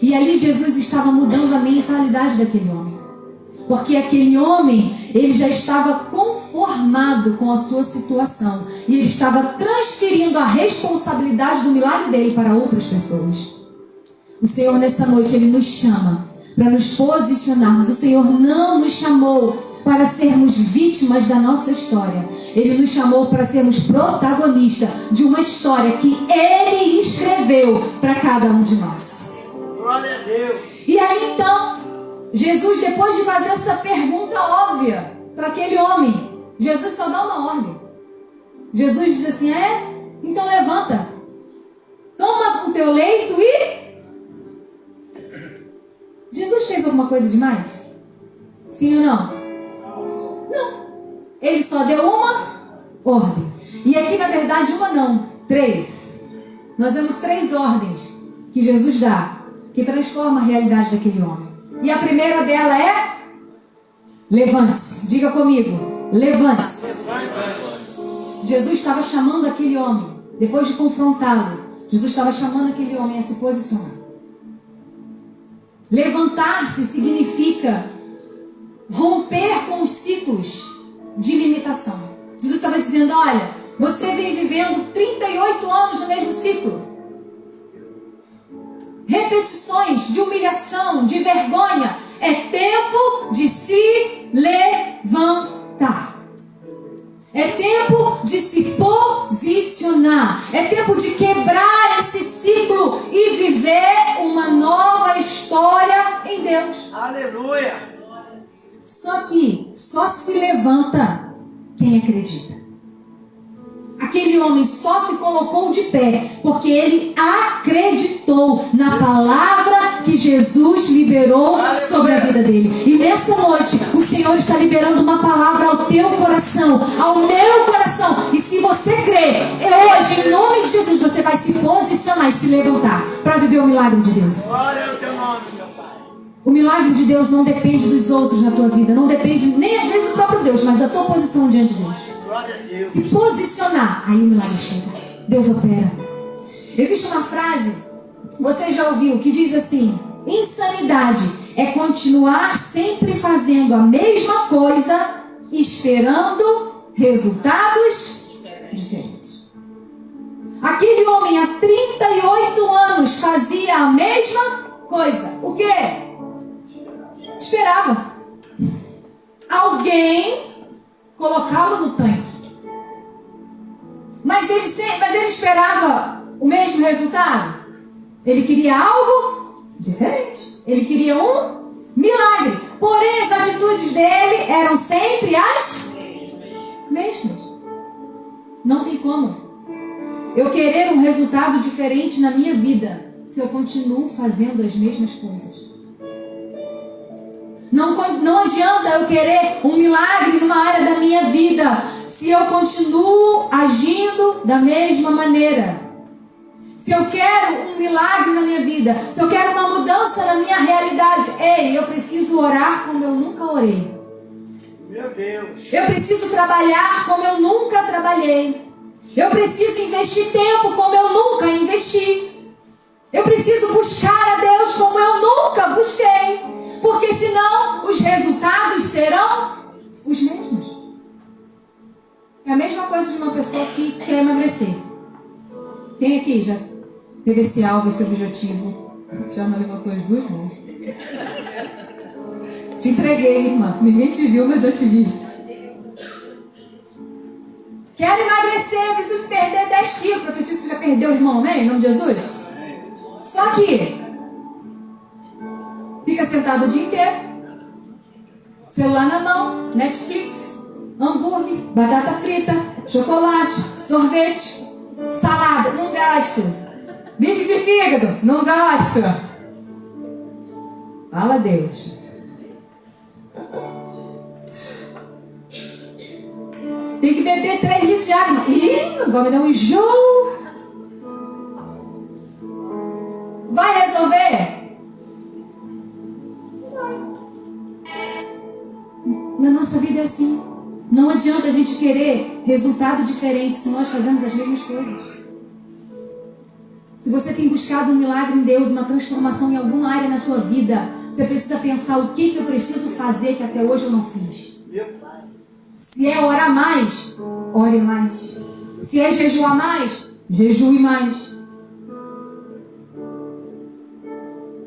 E ali Jesus estava mudando a mentalidade daquele homem. Porque aquele homem, ele já estava conformado com a sua situação. E ele estava transferindo a responsabilidade do milagre dele para outras pessoas. O Senhor nessa noite, Ele nos chama para nos posicionarmos. O Senhor não nos chamou para sermos vítimas da nossa história. Ele nos chamou para sermos protagonistas de uma história que Ele escreveu para cada um de nós. Glória a Deus. E aí então, Jesus, depois de fazer essa pergunta óbvia para aquele homem, Jesus só dá uma ordem. Jesus diz assim: então levanta, toma o teu leito e... Jesus fez alguma coisa demais? Sim ou não? Não. Ele só deu uma ordem. E aqui na verdade uma não, 3. Nós vemos 3 ordens que Jesus dá, que transforma a realidade daquele homem. E a primeira dela é: levante-se. Diga comigo, levante-se. Jesus estava chamando aquele homem, depois de confrontá-lo, Jesus estava chamando aquele homem a se posicionar. Levantar-se significa romper com os ciclos de limitação. Jesus estava dizendo: olha, você vem vivendo 38 anos no mesmo ciclo. Repetições de humilhação, de vergonha. É tempo de se levantar. É tempo de se posicionar. É tempo de quebrar esse ciclo e viver uma nova história em Deus. Aleluia. Só que só se levanta quem acredita. Aquele homem só se colocou de pé porque ele acreditou na palavra que Jesus liberou sobre a vida dele. E nessa noite o Senhor está liberando uma palavra ao teu coração, ao meu coração. E se você crer, hoje, em nome de Jesus, você vai se posicionar e se levantar para viver o milagre de Deus. Glória ao teu nome, meu Pai. O milagre de Deus não depende dos outros na tua vida, não depende nem às vezes do próprio Deus, mas da tua posição diante de Deus. Glória a Deus. Se posicionar, aí o milagre chega. Deus opera. Existe uma frase, você já ouviu, que diz assim: insanidade é continuar sempre fazendo a mesma coisa, esperando resultados diferentes. Aquele homem há 38 anos fazia a mesma coisa. O quê? Esperava alguém colocá-lo no tanque. Mas ele esperava o mesmo resultado? Ele queria algo diferente. Ele queria um milagre. Porém, as atitudes dele eram sempre as mesmas. Não tem como eu querer um resultado diferente na minha vida se eu continuo fazendo as mesmas coisas. Não adianta eu querer um milagre numa área da minha vida se eu continuo agindo da mesma maneira. se eu quero um milagre na minha vida, se eu quero uma mudança na minha realidade, ei, eu preciso orar como eu nunca orei. Meu Deus. Eu preciso trabalhar como eu nunca trabalhei. Eu preciso investir tempo como eu nunca investi. Eu preciso buscar a Deus como eu nunca busquei. Porque senão os resultados serão os mesmos. É a mesma coisa de uma pessoa que quer emagrecer. Quem aqui já teve esse alvo, esse objetivo? Já não levantou as duas mãos? Te entreguei, minha irmã. Ninguém te viu, mas eu te vi. Quero emagrecer, eu preciso perder 10 quilos. Profetiza, você já perdeu, irmão, amém? Em nome de Jesus? Só que fica sentado o dia inteiro, celular na mão, Netflix, hambúrguer, batata frita, chocolate, sorvete, salada, não gasto. Bife de fígado, não gasto. Fala a Deus. Tem que beber 3 litros de água. Ih, agora me dá um enjoo. Vai resolver? Vai. Na nossa vida é assim. Não adianta a gente querer resultado diferente se nós fazemos as mesmas coisas. Se você tem buscado um milagre em Deus, uma transformação em alguma área na tua vida, você precisa pensar o que eu preciso fazer que até hoje eu não fiz. Meu Pai. Se é orar mais, ore mais. Se é jejuar mais, jejue mais.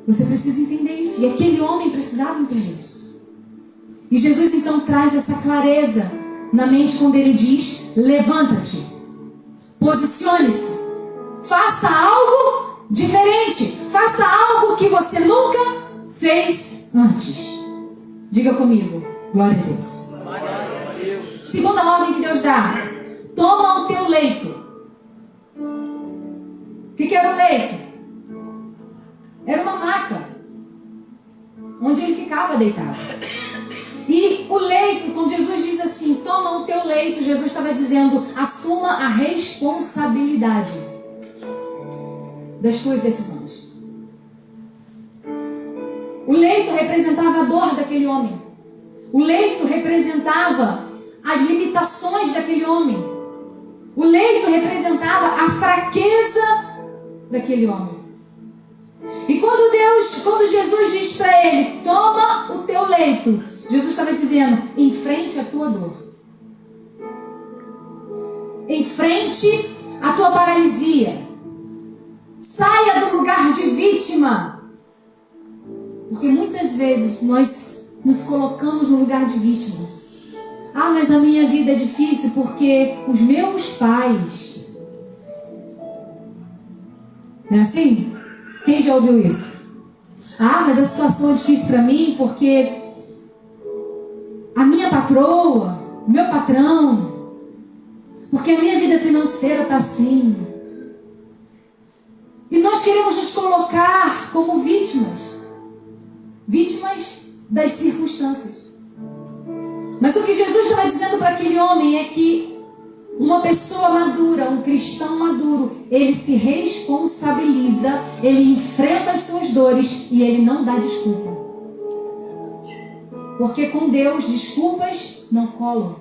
Você precisa entender isso. E aquele homem precisava entender isso. E Jesus então traz essa clareza na mente quando ele diz: levanta-te, posicione-se, faça algo diferente, faça algo que você nunca fez antes. Diga comigo, glória a Deus. Segunda ordem que Deus dá: toma o teu leito. O que era o leito? Era uma maca onde ele ficava deitado. E o leito, quando Jesus diz assim, toma o teu leito, Jesus estava dizendo, assuma a responsabilidade das tuas decisões. O leito representava a dor daquele homem. O leito representava as limitações daquele homem. O leito representava a fraqueza daquele homem. E quando Jesus diz para ele, toma o teu leito, Jesus estava dizendo, enfrente a tua dor. Enfrente a tua paralisia. Saia do lugar de vítima. Porque muitas vezes nós nos colocamos no lugar de vítima. Ah, mas a minha vida é difícil porque os meus pais... Não é assim? Quem já ouviu isso? Ah, mas a situação é difícil para mim porque a minha patroa, o meu patrão, porque a minha vida financeira está assim. E nós queremos nos colocar como vítimas. Vítimas das circunstâncias. Mas o que Jesus estava dizendo para aquele homem é que uma pessoa madura, um cristão maduro, ele se responsabiliza, ele enfrenta as suas dores e ele não dá desculpa. Porque com Deus, desculpas não colam.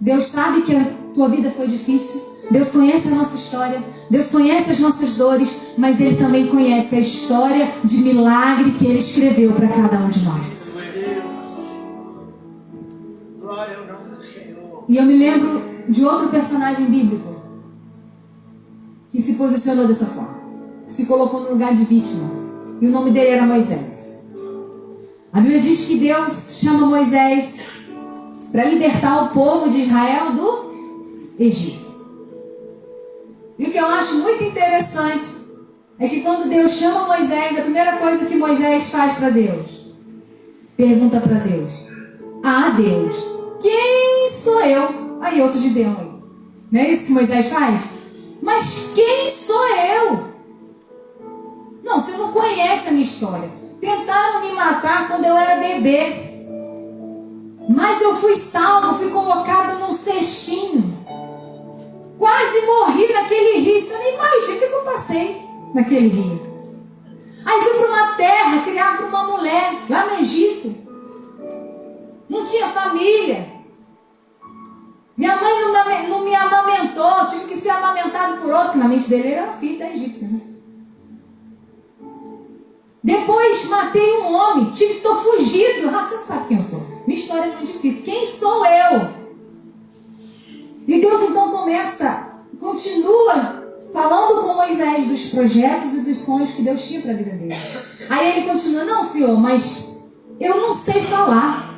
Deus sabe que a tua vida foi difícil. Deus conhece a nossa história. Deus conhece as nossas dores. Mas Ele também conhece a história de milagre que Ele escreveu para cada um de nós. Glória ao nome do Senhor. E eu me lembro de outro personagem bíblico que se posicionou dessa forma. Se colocou no lugar de vítima. E o nome dele era Moisés. A Bíblia diz que Deus chama Moisés para libertar o povo de Israel do Egito. E o que eu acho muito interessante é que quando Deus chama Moisés, a primeira coisa que Moisés faz para Deus, pergunta para Deus: ah, Deus, quem sou eu? Aí outro de Deus. Não é isso que Moisés faz? Mas quem sou eu? Não, você não conhece a minha história. Tentaram me matar quando eu era bebê. Mas eu fui salvo, fui colocado num cestinho. quase morri naquele rio. Você não imagina o que eu passei naquele rio. Aí fui para uma terra criada por uma mulher, lá no Egito. Não tinha família. Minha mãe não me amamentou, tive que ser amamentado por outro, que na mente dele era filho da egípcia, né? Depois matei um homem, estou fugido. Você não sabe quem eu sou. Minha história é muito difícil. Quem sou eu? E Deus então continua falando com Moisés dos projetos e dos sonhos que Deus tinha para a vida dele. Aí ele continua, não, Senhor, mas eu não sei falar.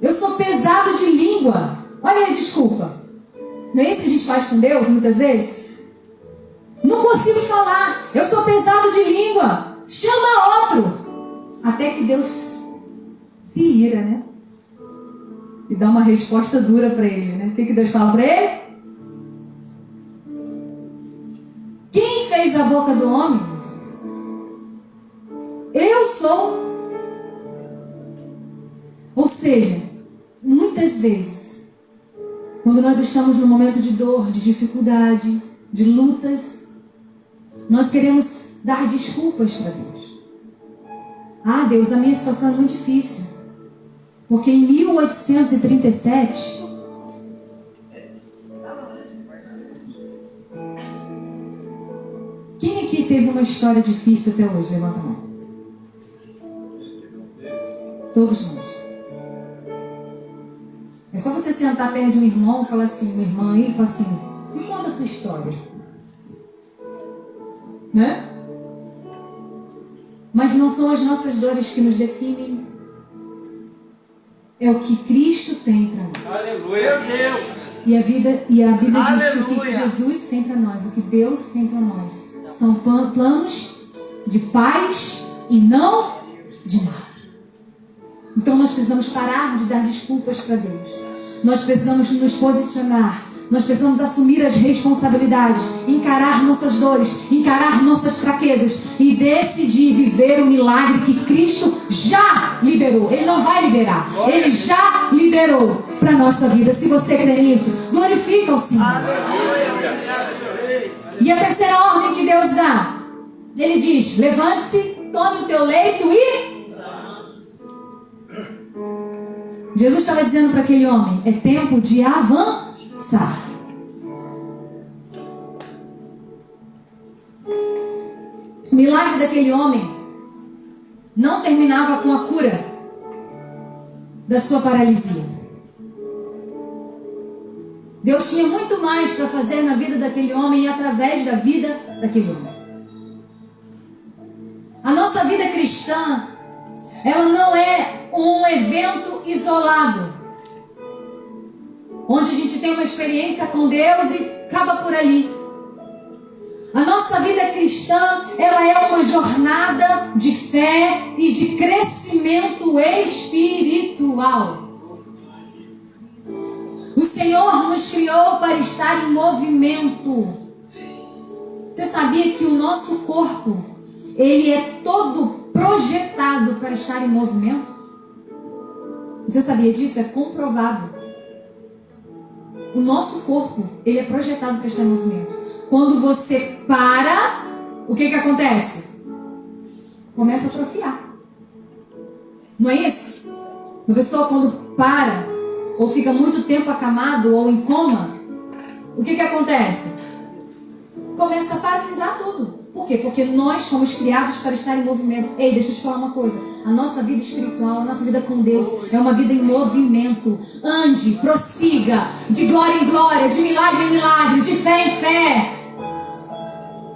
Eu sou pesado de língua. Olha aí, desculpa. Não é isso que a gente faz com Deus muitas vezes? Não consigo falar. Eu sou pesado de língua. Chama outro. Até que Deus se ira, né? E dá uma resposta dura para ele, né? O que Deus fala para ele? Quem fez a boca do homem? Eu sou. Ou seja, muitas vezes, quando nós estamos num momento de dor, de dificuldade, de lutas, nós queremos dar desculpas para Deus. Ah, Deus, a minha situação é muito difícil. Porque em 1837, quem aqui teve uma história difícil até hoje? Levanta a mão. Todos nós. É só você sentar perto de um irmão e falar assim, uma irmã aí, e falar assim, me conta a tua história. Né? Mas não são as nossas dores que nos definem. É o que Cristo tem para nós. Aleluia, Deus. E a Bíblia diz que o que Aleluia. Jesus tem para nós, o que Deus tem para nós, são planos de paz e não de mal. Então nós precisamos parar de dar desculpas para Deus. Nós precisamos nos posicionar. Nós precisamos assumir as responsabilidades, encarar nossas dores, encarar nossas fraquezas e decidir viver o milagre que Cristo já liberou. Ele não vai liberar, Ele já liberou para a nossa vida. Se você crê nisso, glorifica o Senhor. E a terceira ordem que Deus dá, Ele diz, levante-se, tome o teu leito e... Jesus estava dizendo para aquele homem, é tempo de avançar. O milagre daquele homem não terminava com a cura da sua paralisia. Deus tinha muito mais para fazer na vida daquele homem e através da vida daquele homem. A nossa vida cristã, ela não é um evento isolado, onde a gente tem uma experiência com Deus e acaba por ali. A nossa vida cristã, ela é uma jornada de fé e de crescimento espiritual. O Senhor nos criou para estar em movimento. Você sabia que o nosso corpo, ele é todo projetado para estar em movimento? Você sabia disso? É comprovado. O nosso corpo, ele é projetado para estar em movimento. Quando você para, o que acontece? Começa a atrofiar. Não é isso? Uma pessoa quando para, ou fica muito tempo acamado, ou em coma, o que acontece? Começa a paralisar tudo. Por quê? Porque nós fomos criados para estar em movimento. Ei, deixa eu te falar uma coisa. A nossa vida espiritual, a nossa vida com Deus é uma vida em movimento. Ande, prossiga, de glória em glória, de milagre em milagre, de fé em fé.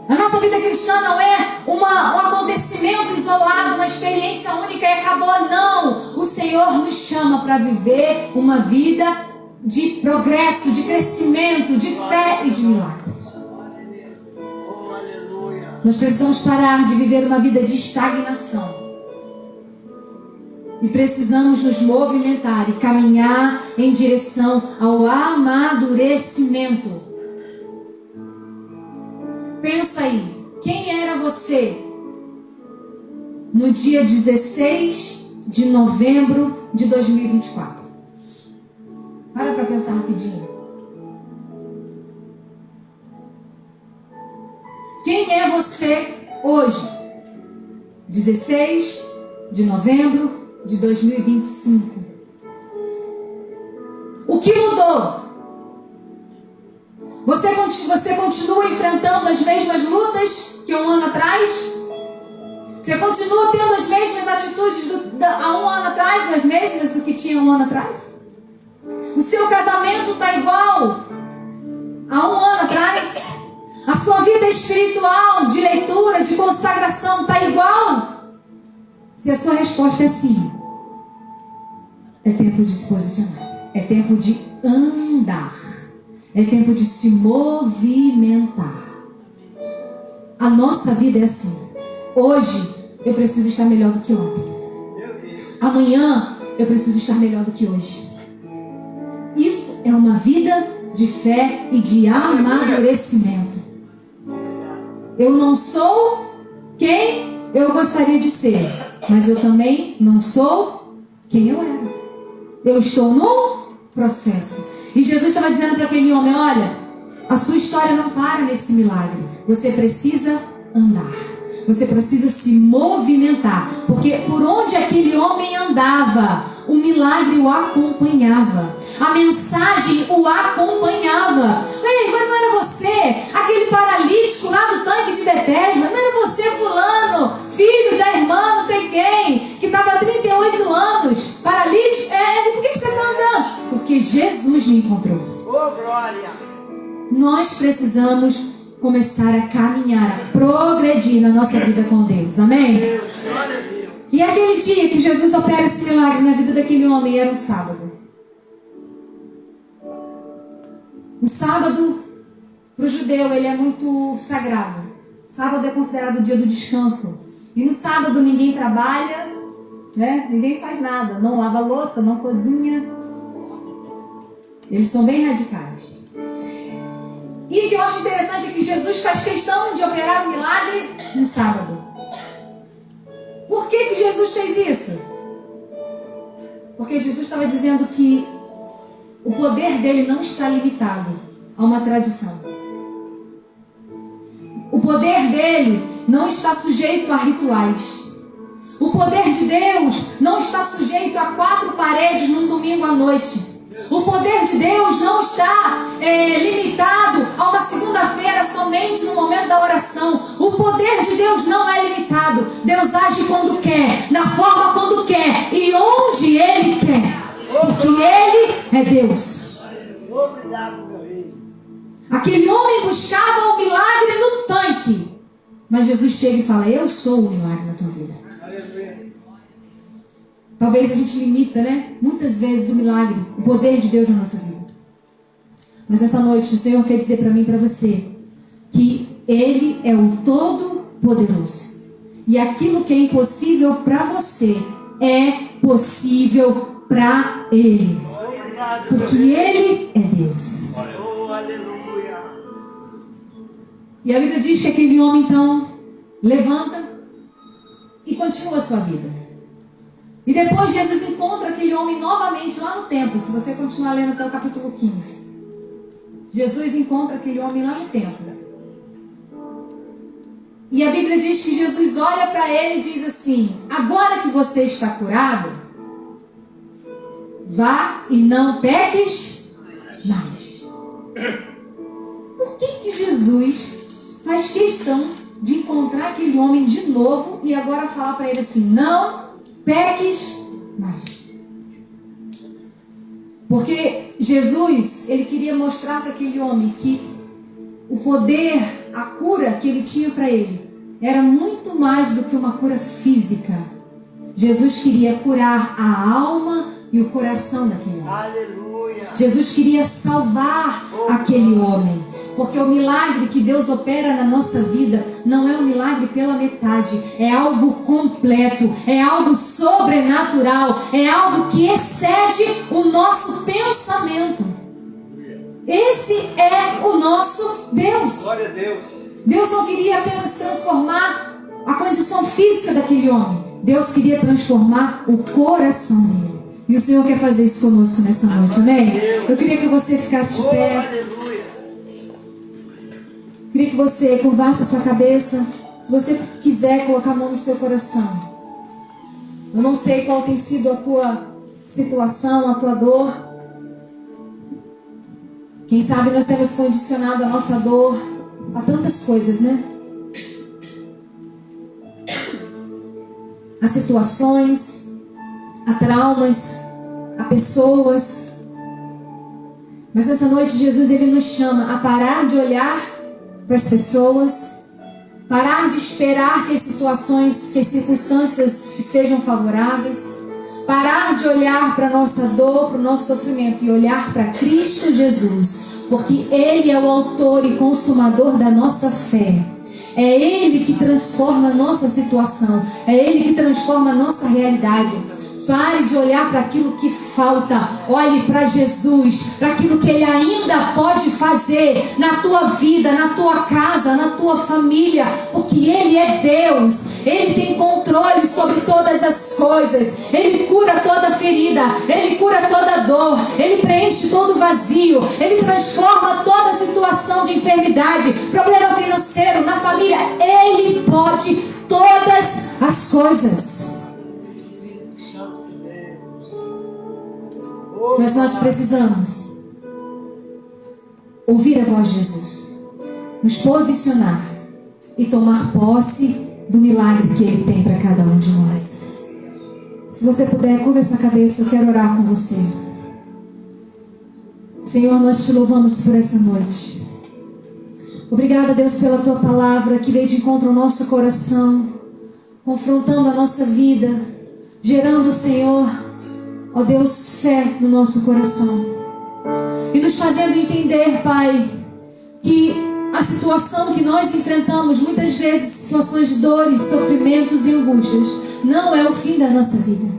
A nossa vida cristã não é um acontecimento isolado, uma experiência única e acabou. Não! O Senhor nos chama para viver uma vida de progresso, de crescimento, de fé e de milagre. Nós precisamos parar de viver uma vida de estagnação. E precisamos nos movimentar e caminhar em direção ao amadurecimento. Pensa aí, quem era você no dia 16 de novembro de 2024? Para pensar rapidinho. Quem é você hoje? 16 de novembro de 2025. O que mudou? Você continua enfrentando as mesmas lutas que um ano atrás? Você continua tendo as mesmas atitudes há um ano atrás, as mesmas do que tinha um ano atrás? O seu casamento está igual há um ano atrás? A sua vida espiritual, de leitura, de consagração, está igual? Se a sua resposta é sim, é tempo de se posicionar. É tempo de andar. É tempo de se movimentar. A nossa vida é assim. Hoje eu preciso estar melhor do que ontem. Amanhã eu preciso estar melhor do que hoje. Isso é uma vida de fé e de amadurecimento. Eu não sou quem eu gostaria de ser, mas eu também não sou quem eu era. Eu estou num processo. E Jesus estava dizendo para aquele homem: olha, a sua história não para nesse milagre. Você precisa andar. Você precisa se movimentar. Porque por onde aquele homem andava, o milagre o acompanhava. A mensagem o acompanhava. Ei, mas não era você, aquele paralítico lá do tanque de Betesda? Não era você, fulano, filho da irmã não sei quem, que estava há 38 anos, paralítico? Por que você está andando? Porque Jesus me encontrou. Oh, glória! Nós precisamos começar a caminhar, a progredir na nossa vida com Deus. Amém? Deus, glória a Deus. E aquele dia que Jesus opera esse milagre na vida daquele homem era um sábado. Um sábado, para o judeu, ele é muito sagrado. Sábado é considerado o dia do descanso. E no sábado ninguém trabalha, né? Ninguém faz nada. Não lava louça, não cozinha. Eles são bem radicais. E o que eu acho interessante é que Jesus faz questão de operar o milagre no sábado. Por que Jesus fez isso? Porque Jesus estava dizendo que o poder dele não está limitado a uma tradição. O poder dele não está sujeito a rituais. O poder de Deus não está sujeito a 4 paredes num domingo à noite. O poder de Deus não está limitado a uma segunda-feira somente no momento da oração. O poder de Deus não é limitado. Deus age quando quer, na forma quando quer e onde Ele quer. Porque Ele é Deus. Obrigado, meu rei. Aquele homem buscava o milagre no tanque. Mas Jesus chega e fala: eu sou o milagre na tua vida. Talvez a gente limita, né? Muitas vezes o milagre, o poder de Deus na nossa vida. Mas essa noite o Senhor quer dizer para mim e para você que Ele é o Todo-Poderoso. E aquilo que é impossível para você é possível para Ele. Obrigado, Porque Ele é Deus. Oh, aleluia. E a Bíblia diz que aquele homem então levanta e continua a sua vida. E depois Jesus encontra aquele homem novamente lá no templo. Se você continuar lendo até o capítulo 15. Jesus encontra aquele homem lá no templo. E a Bíblia diz que Jesus olha para ele e diz assim: agora que você está curado, vá e não peques mais. Por que Jesus faz questão de encontrar aquele homem de novo e agora falar para ele assim: não peques mais? Porque Jesus, ele queria mostrar para aquele homem que o poder, a cura que ele tinha para ele, era muito mais do que uma cura física. Jesus queria curar a alma e o coração daquele homem. Aleluia. Jesus queria salvar aquele homem. Porque o milagre que Deus opera na nossa vida não é um milagre pela metade. É algo completo. É algo sobrenatural. É algo que excede o nosso pensamento. Esse é o nosso Deus. Glória a Deus. Deus não queria apenas transformar a condição física daquele homem. Deus queria transformar o coração dele. E o Senhor quer fazer isso conosco nessa noite, amém? Eu queria que você ficasse de Oh, pé. aleluia. Queria que você curvasse a sua cabeça. Se você quiser colocar a mão no seu coração. Eu não sei qual tem sido a tua situação, a tua dor. Quem sabe nós temos condicionado a nossa dor a tantas coisas, né? A situações, a traumas, a pessoas. Mas nessa noite Jesus ele nos chama a parar de olhar para as pessoas, parar de esperar que as situações, que as circunstâncias estejam favoráveis, parar de olhar para a nossa dor, para o nosso sofrimento e olhar para Cristo Jesus, porque Ele é o autor e consumador da nossa fé. É Ele que transforma a nossa situação, é Ele que transforma a nossa realidade. Pare de olhar para aquilo que falta. Olhe para Jesus, para aquilo que Ele ainda pode fazer na tua vida, na tua casa, na tua família, porque Ele é Deus. Ele tem controle sobre todas as coisas. Ele cura toda ferida, Ele cura toda dor, Ele preenche todo vazio, Ele transforma toda situação de enfermidade, problema financeiro, na família. Ele pode todas as coisas. Mas nós precisamos ouvir a voz de Jesus, nos posicionar e tomar posse do milagre que Ele tem para cada um de nós. Se você puder, curva essa cabeça, eu quero orar com você. Senhor, nós te louvamos por essa noite. Obrigada, Deus, pela Tua palavra que veio de encontro ao nosso coração, confrontando a nossa vida, gerando, Senhor, ó Deus, fé no nosso coração. E nos fazendo entender, Pai, que a situação que nós enfrentamos, muitas vezes situações de dores, sofrimentos e angústias, não é o fim da nossa vida.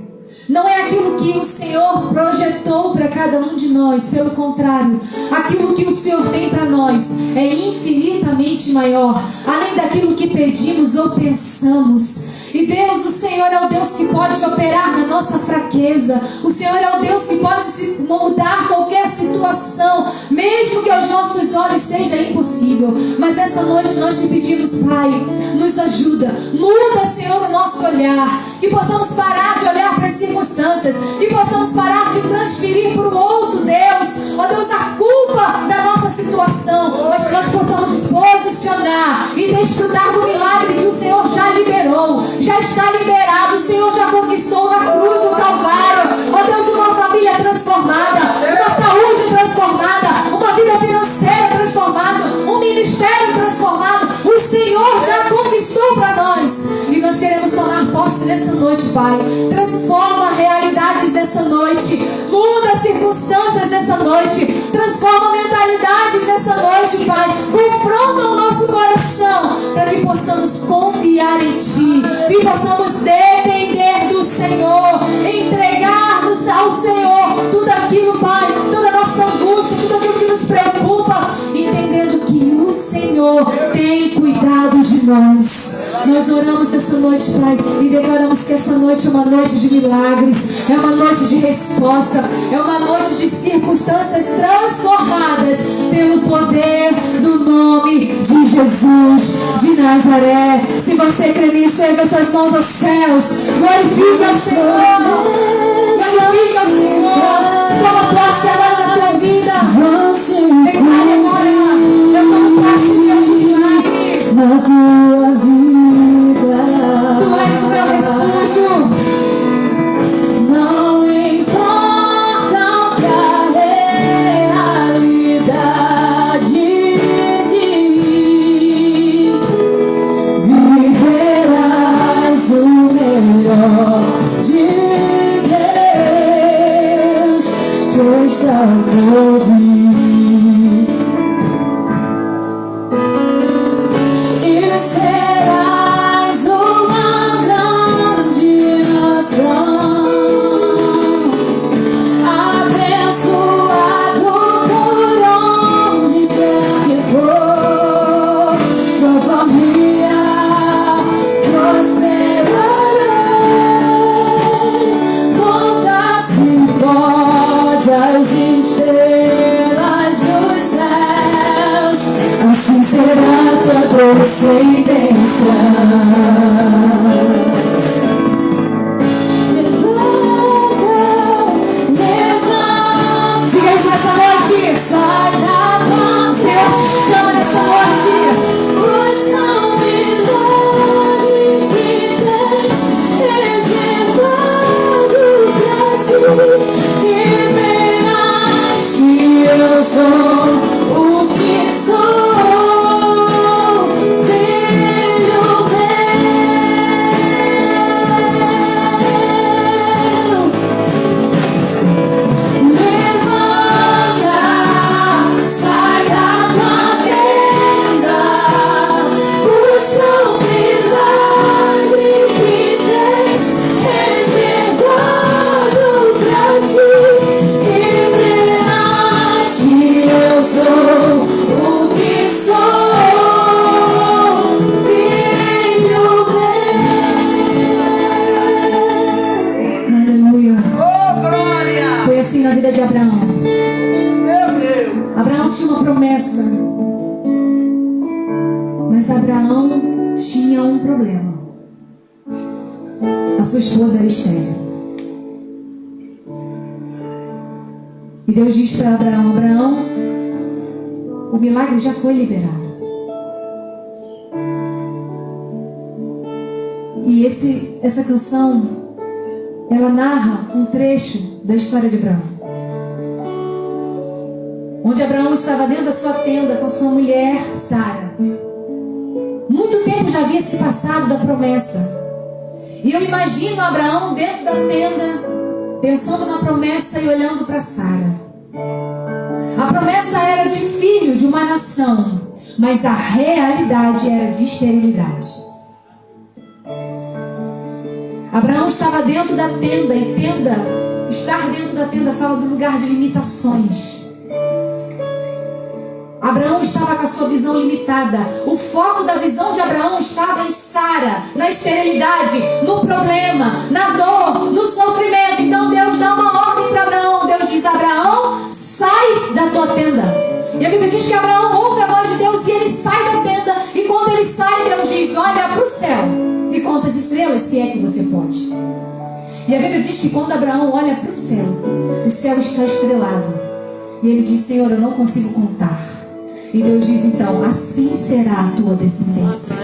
Não é aquilo que o Senhor projetou para cada um de nós. Pelo contrário, aquilo que o Senhor tem para nós é infinitamente maior, além daquilo que pedimos ou pensamos. E Deus, o Senhor é o Deus que pode operar na nossa fraqueza. O Senhor é o Deus que pode se moldar qualquer situação, mesmo que aos nossos olhos seja impossível. Mas nessa noite nós te pedimos, Pai, nos ajuda. Muda, Senhor, o nosso olhar. Que possamos parar de olhar para as circunstâncias. Que possamos parar de transferir para o outro Deus, ó Deus, a culpa da nossa situação. Mas que nós possamos nos posicionar e desfrutar do milagre que o Senhor já liberou. Já está liberado, o Senhor já conquistou na cruz do Calvário. Ó Deus, uma família transformada, uma saúde transformada, uma vida financeira transformada, um ministério transformado. O Senhor já conquistou para nós. E nós queremos tomar posse nessa noite, Pai. Transforma realidades dessa noite. Muda circunstâncias dessa noite. Transforma mentalidades dessa noite, Pai. Confronta o nosso coração para que possamos confiar em Ti. E possamos depender do Senhor, entregar-nos ao Senhor tudo aquilo, Pai, toda a nossa angústia, tudo aquilo que nos preocupa, entendendo que o Senhor tem cuidado de nós. Nós oramos nessa noite, Pai, e declaramos que essa noite é uma noite de milagres, é uma noite de resposta, é uma noite de circunstâncias transformadas pelo poder do nome de Jesus de Nazaré. Se você crê nisso, erga suas mãos aos céus, glorifique ao Senhor, glorifique ao Senhor. Toma posse agora na tua vida. Declare agora: eu tomo posse do meu milagre na tua vida. Tu és o meu refúgio. Não importa o que a realidade diz, viverás o melhor de Deus que está por vir. transcendência. Diga isso nessa noite. O Senhor te chama nessa noite. Pois não milagre que tens reservado pra ti, e verás que eu sou o que sou, filho meu. Levanta, sai da tua tenda, busca o milagre que tens reservado pra ti, e verás que eu sou o que sou, filho meu. Aleluia. Oh, glória! Foi assim na vida de Abraão. Meu Deus! Abraão tinha uma promessa. Mas Abraão tinha um problema. A sua esposa era estéril. E Deus diz para Abraão: Abraão, o milagre já foi liberado. E essa canção, ela narra um trecho da história de Abraão, onde Abraão estava dentro da sua tenda com a sua mulher Sara. Muito tempo já havia se passado da promessa. E eu imagino Abraão dentro da tenda, pensando na promessa e olhando para Sara. A promessa era de filho de uma nação, mas a realidade era de esterilidade. Abraão estava dentro da tenda, e estar dentro da tenda fala do lugar de limitações. Abraão estava com a sua visão limitada. O foco da visão de Abraão estava em Sara, na esterilidade, no problema, na dor, no sofrimento. Então Deus dá uma ordem para Abraão. Deus diz: Abraão, sai da tua tenda. E a Bíblia diz que Abraão ouve a voz de Deus e ele sai da tenda. E quando ele sai, Deus diz: olha para o céu e conta as estrelas, se é que você pode. E a Bíblia diz que quando Abraão olha para o céu está estrelado. E ele diz: Senhor, eu não consigo contar. E Deus diz: então, assim será a tua descendência.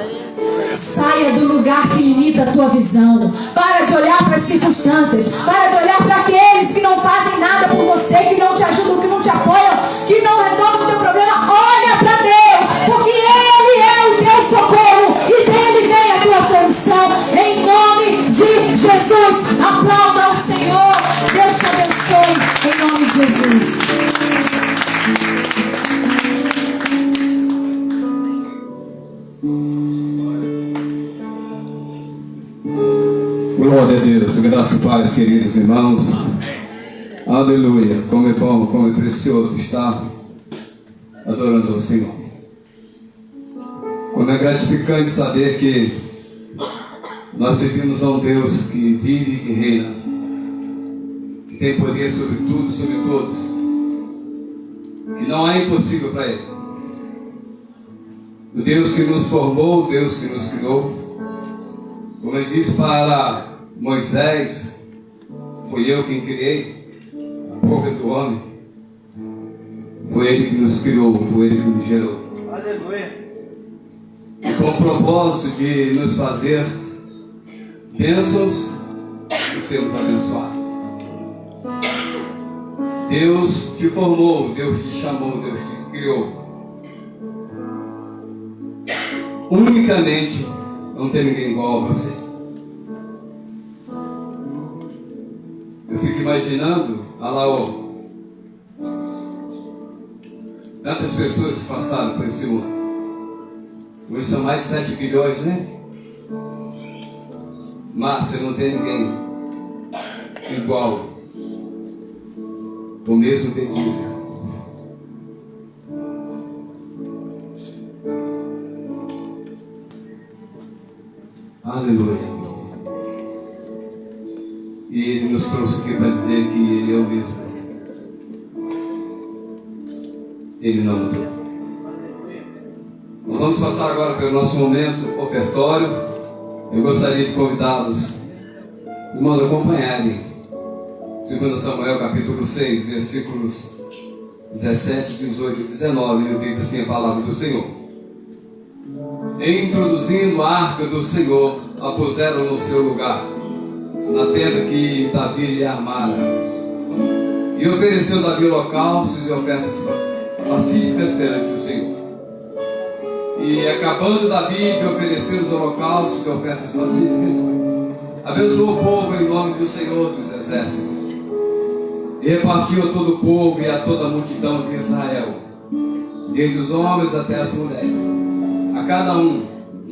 Saia do lugar que limita a tua visão. Para de olhar para as circunstâncias. Para de olhar para aqueles que não fazem nada por você, que não te ajudam, que não te apoiam, que não resolvem o teu problema. Olha para Deus, porque Ele é o teu socorro e dele vem a tua solução. Em nome de Jesus, aplauda ao Senhor. Deus te abençoe, em nome de Jesus. Glória a Deus, graças e paz, queridos irmãos. Aleluia. Como é bom, como é precioso estar adorando ao Senhor. Como é gratificante saber que nós servimos a um Deus que vive e que reina, que tem poder sobre tudo, sobre todos, que não é impossível para Ele. O Deus que nos formou, o Deus que nos criou. Como Ele disse para Moisés: fui eu quem criei a boca do homem. Foi Ele que nos criou, foi Ele que nos gerou. Aleluia! Com o propósito de nos fazer bênçãos e sermos abençoados. Deus te formou, Deus te chamou, Deus te criou. Unicamente, não tem ninguém igual a você. Eu fico imaginando, tantas pessoas que passaram por esse mundo. Hoje são mais de 7 bilhões, né? Márcia, não tem ninguém igual, o mesmo pedido. Aleluia. E Ele nos trouxe aqui para dizer que Ele é o mesmo. Ele não mudou. O Vamos passar agora pelo nosso momento ofertório. Eu gostaria de convidá-los, irmãos, a acompanharem 2 Samuel capítulo 6, versículos 17, 18 e 19, nos diz assim a palavra do Senhor. Introduzindo a arca do Senhor, a puseram no seu lugar, na tenda que Davi lhe armara. E ofereceu Davi holocaustos e ofertas pacíficas perante o Senhor. E acabando Davi de oferecer os holocaustos e ofertas pacíficas, abençoou o povo em nome do Senhor dos exércitos. E repartiu a todo o povo e a toda a multidão de Israel, desde os homens até as mulheres, a cada um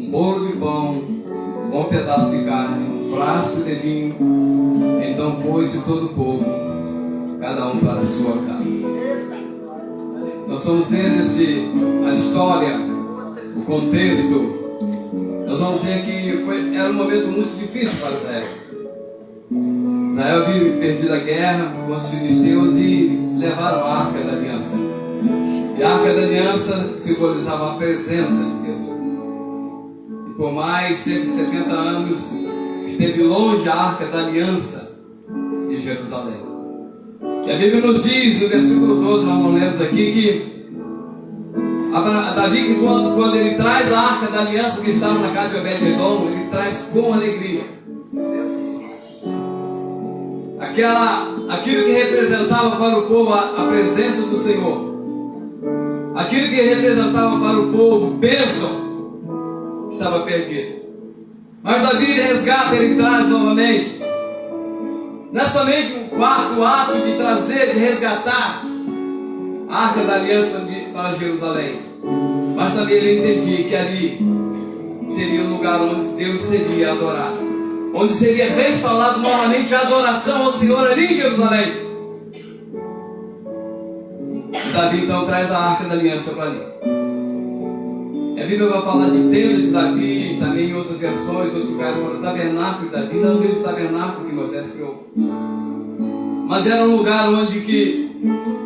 bolo de pão, um bom pedaço de carne, um frasco de vinho. Então foi-se todo o povo, cada um para a sua casa. Nós vamos ver a história, o contexto. Nós vamos ver que era um momento muito difícil para Israel. Israel havia perdido a guerra contra os filisteus e levaram a arca da aliança. E a arca da aliança simbolizava a presença de Deus. E por mais cerca de 70 anos esteve longe a arca da aliança de Jerusalém. E a Bíblia nos diz, no versículo todo, nós não lemos aqui, que Davi, quando ele traz a arca da aliança que estava na casa de Obed-edom, ele traz com alegria. Aquilo que representava para o povo a presença do Senhor, aquilo que representava para o povo bênção, estava perdido. Mas Davi resgata, ele traz novamente. Não é somente o ato de trazer, de resgatar a arca da aliança para Jerusalém, mas também ele entendia que ali seria o lugar onde Deus seria adorado, onde seria restaurado novamente a adoração ao Senhor ali em Jerusalém. E Davi então traz a arca da aliança para ali. E a Bíblia vai falar de tenda de Davi, também em outras versões, outros lugares falam tabernáculo de Davi, não o mesmo tabernáculo que Moisés criou, mas era um lugar onde que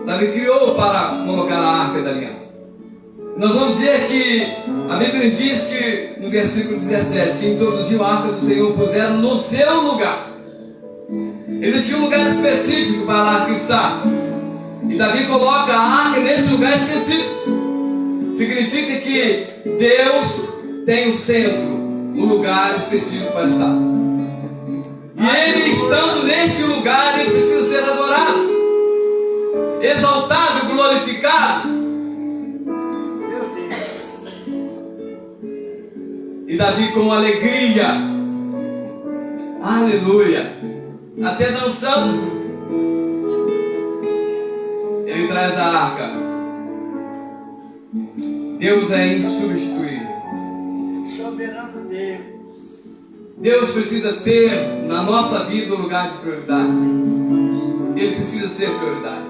Davi criou para colocar a arca da aliança. Nós vamos ver que a Bíblia diz que no versículo 17, que introduziu a arca do Senhor, puseram no seu lugar. Existia um lugar específico para a arca estar, e Davi coloca a arca nesse lugar específico. Significa que Deus tem o centro, um lugar específico para estar. E ele estando neste lugar, ele precisa ser adorado, exaltado, glorificado. Meu Deus. E Davi com alegria, aleluia, até dançando, ele traz a arca. Deus é insubstituível. Soberano Deus. Deus precisa ter na nossa vida um lugar de prioridade. Ele precisa ser prioridade.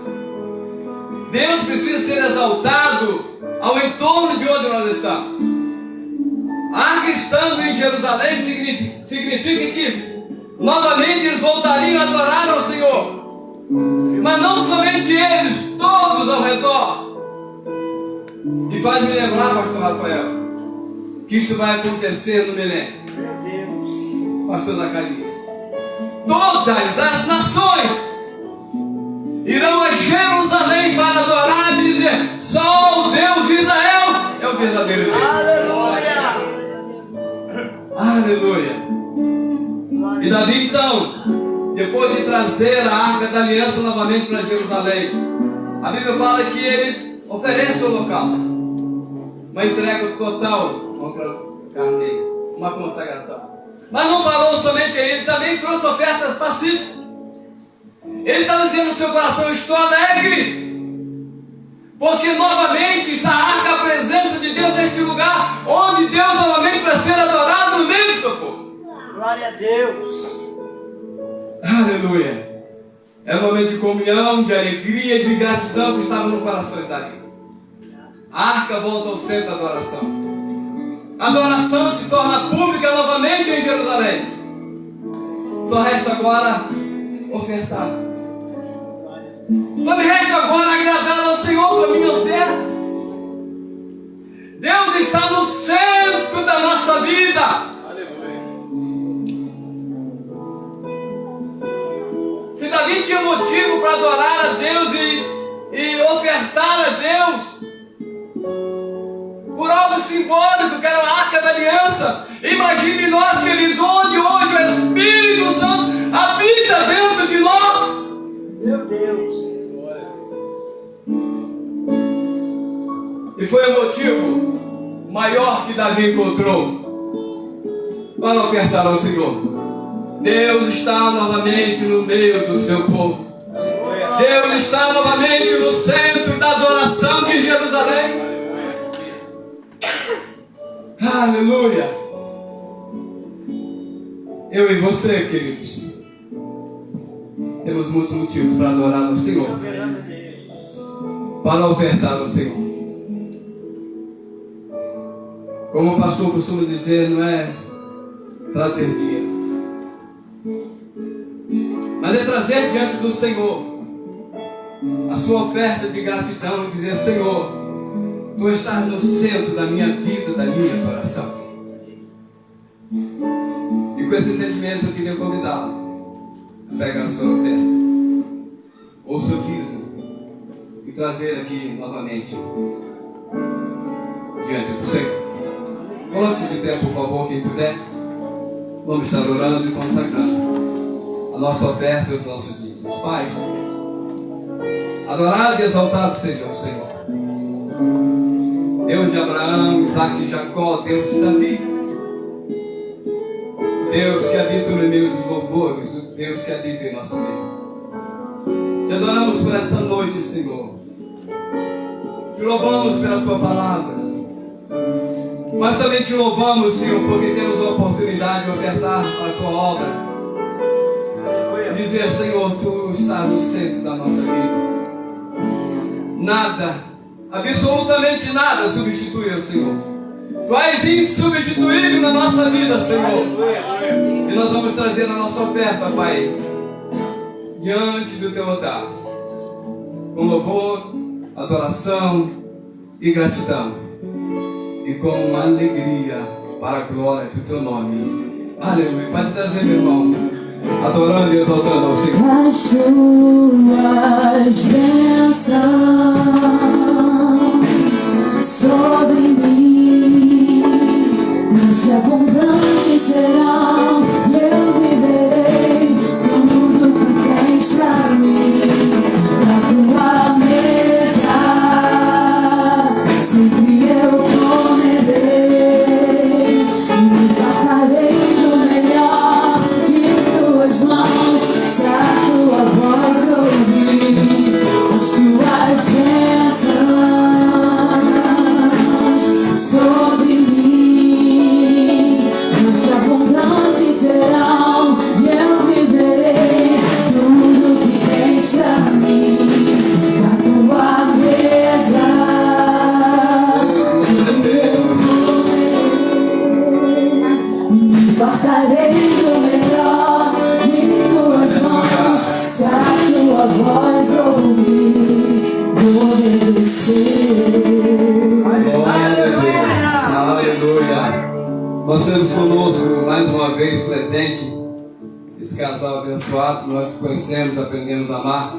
Deus precisa ser exaltado ao entorno de onde nós estamos. A arca estando em Jerusalém significa que novamente eles voltariam a adorar ao Senhor. Mas não somente eles, todos ao redor. E faz me lembrar, pastor Rafael, que isso vai acontecer no milênio. Meu Deus. Pastor Zacarias, todas as nações irão a Jerusalém para adorar e dizer: só o Deus de Israel é o verdadeiro Deus. Aleluia. Aleluia. E Davi então, depois de trazer a arca da aliança novamente para Jerusalém, a Bíblia fala que ele oferece o holocausto, uma entrega total, uma consagração. Mas não parou somente aí, ele também trouxe ofertas pacíficas. Ele estava dizendo no seu coração: estou alegre, porque novamente está a arca, a presença de Deus neste lugar, onde Deus novamente vai ser adorado no meio do seu povo. Glória a Deus. Aleluia. É um momento de comunhão, de alegria, de gratidão que estava no coração de Davi. A arca volta ao centro da adoração. A adoração se torna pública novamente em Jerusalém. Só resta agora ofertar. Só me resta agora agradar ao Senhor com a minha oferta. Deus está no centro da nossa vida. Se Davi tinha motivo para adorar a Deus e ofertar a Deus por algo simbólico, que era a Arca da Aliança, imagine nós, queridos, onde hoje o Espírito Santo habita dentro de nós. Meu Deus. E foi o motivo maior que Davi encontrou para ofertar ao Senhor. Deus está novamente no meio do seu povo. Deus está novamente no centro da adoração de Jerusalém. Aleluia. Eu e você, queridos, temos muitos motivos para adorar o Senhor, para ofertar ao Senhor. Como o pastor costuma dizer, não é trazer dinheiro, mas é trazer diante do Senhor a sua oferta de gratidão e dizer: Senhor, Tu estás no centro da minha vida, da minha adoração. E com esse entendimento eu queria convidá-lo a pegar a sua oferta ou o seu dízimo e trazer aqui novamente diante do Senhor. Coloque-se de pé, por favor, quem puder. Vamos estar orando e consagrando a nossa oferta e os nossos dízimos. Pai, adorado e exaltado seja o Senhor, Deus de Abraão, Isaac e Jacó, Deus de Davi, Deus que habita no meio dos louvores, o Deus que habita em nosso meio. Te adoramos por essa noite, Senhor. Te louvamos pela Tua palavra, mas também te louvamos, Senhor, porque temos a oportunidade de ofertar para a Tua obra. Dizer: Senhor, Tu estás no centro da nossa vida. Nada, absolutamente nada substitui o Senhor. Tu és insubstituível na nossa vida, Senhor. E nós vamos trazer a nossa oferta, Pai, diante do Teu altar, com louvor, adoração e gratidão, e com alegria para a glória do Teu nome. Aleluia. Pode trazer, meu irmão, adorando e exaltando ao Senhor. As Tuas bênçãos sobre mim, mas que abundantes serão, e eu viverei tudo que tens pra mim. Da Tua mesa sempre eu comerei, e me fartarei do melhor de Tuas mãos, se a Tua voz ouvir. As Tuas bênçãos sobre mim, mas que abundantes serão, e eu viverei tudo que tens pra mim. Na Tua mesa sempre eu comerei, me fartarei do melhor de Tuas mãos, se a Tua voz ouvir, obedecer. Aleluia. Nós temos conosco mais uma vez presente esse casal abençoado. Nós conhecemos, aprendemos a amar.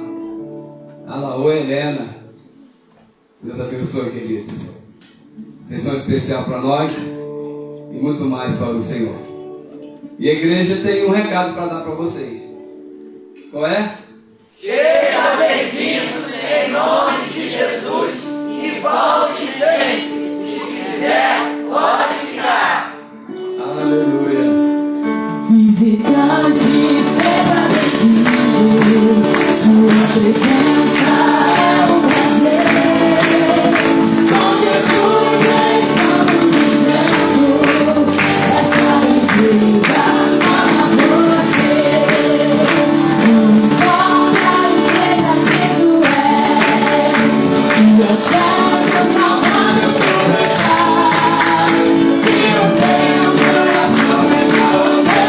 A Laô e Helena. Deus abençoe, queridos. Vocês são especial para nós e muito mais para o Senhor. E a igreja tem um recado para dar para vocês. Qual é? Seja bem-vindos em nome de Jesus e volte sempre. Se quiser, pode ficar. Aleluia. Visitante, seja bem-vindo. Sua presença é um prazer. Com Jesus estamos dizendo: essa igreja ama você. Não importa a igreja que tu és, suas festas calmando tu estás. Se eu tenho coração pra você,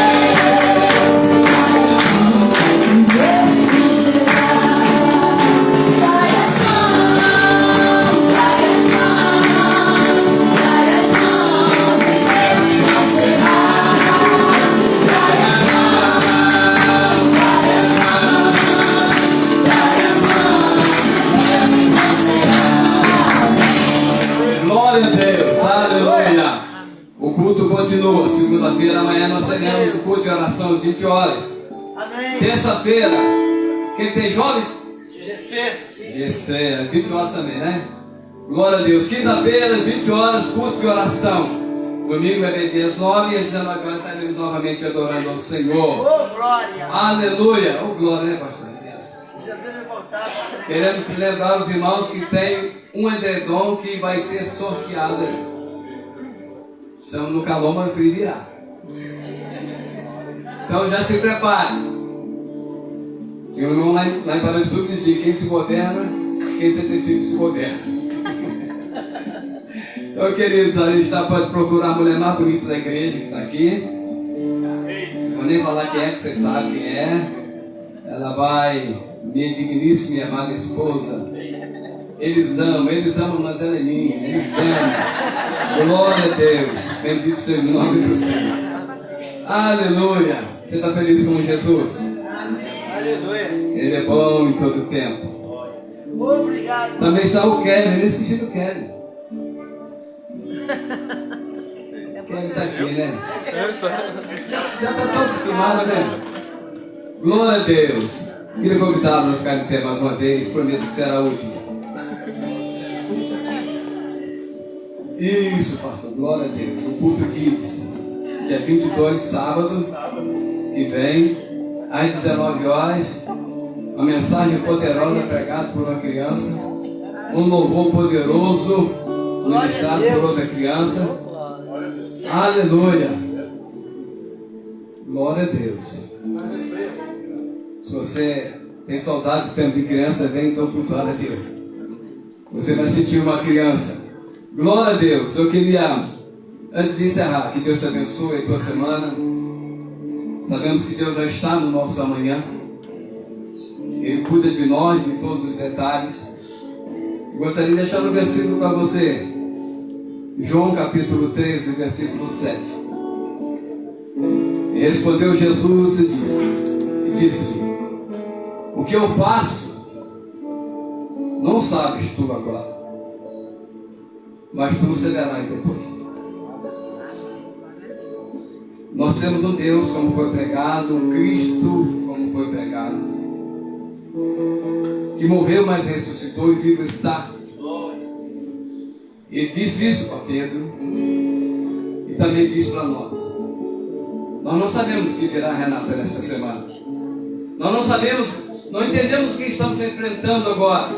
culto continua. Segunda-feira, amanhã nós teremos o culto de oração às 20 horas. Amém. Terça-feira, quem tem jovens? GC. Às 20 horas também, né? Glória a Deus. Quinta-feira, às 20 horas, culto de oração. Domingo vai beber às 9 e às 19 horas estaremos novamente adorando ao Senhor. Oh, glória. Aleluia. Oh, glória, né, pastor? Jesus voltar. Queremos lembrar os irmãos que tem um edredom que vai ser sorteado. Estamos no calor, mas o frio virá. Então já se prepare. Tinha um irmão lá em Paraíso que dizia: quem se moderna, quem se antecipa se moderna. Então, queridos, a gente pode procurar a mulher mais bonita da igreja que está aqui. Não vou nem falar quem é, que vocês sabem quem é. Ela vai, minha digníssima e amada esposa. Eles amam, mas ela é minha. Eles amam. Glória a Deus. Bendito seja o nome do Senhor. Aleluia. Você está feliz com Jesus? Aleluia. Ele é bom em todo tempo. Obrigado. Também está o Kevin. Eu nem esqueci do Kevin. Kevin está aqui, né? Já está tão acostumado, né? Glória a Deus. Queria convidá-lo a ficar de pé mais uma vez. Prometo que será a última. Isso, pastor. Glória a Deus. O culto Kids, dia 22, sábado, que vem, às 19 horas. Uma mensagem poderosa pregada por uma criança. Um louvor poderoso ministrado por outra criança. Aleluia. Glória a Deus. Se você tem saudade do tempo de criança, vem então cultuar a Deus. Você vai sentir uma criança. Glória a Deus. Eu queria, antes de encerrar, que Deus te abençoe a tua semana. Sabemos que Deus já está no nosso amanhã. Ele cuida de nós, de todos os detalhes. Eu gostaria de deixar um versículo para você. João capítulo 13, versículo 7. E respondeu Jesus e disse-lhe: o que eu faço, não sabes tu agora, mas tu saberás depois. Nós temos um Deus, como foi pregado, um Cristo, como foi pregado, que morreu, mas ressuscitou e vivo está. E disse isso para Pedro e também disse para nós. Nós não sabemos o que virá, Renata, nesta semana. Nós não sabemos, não entendemos o que estamos enfrentando agora.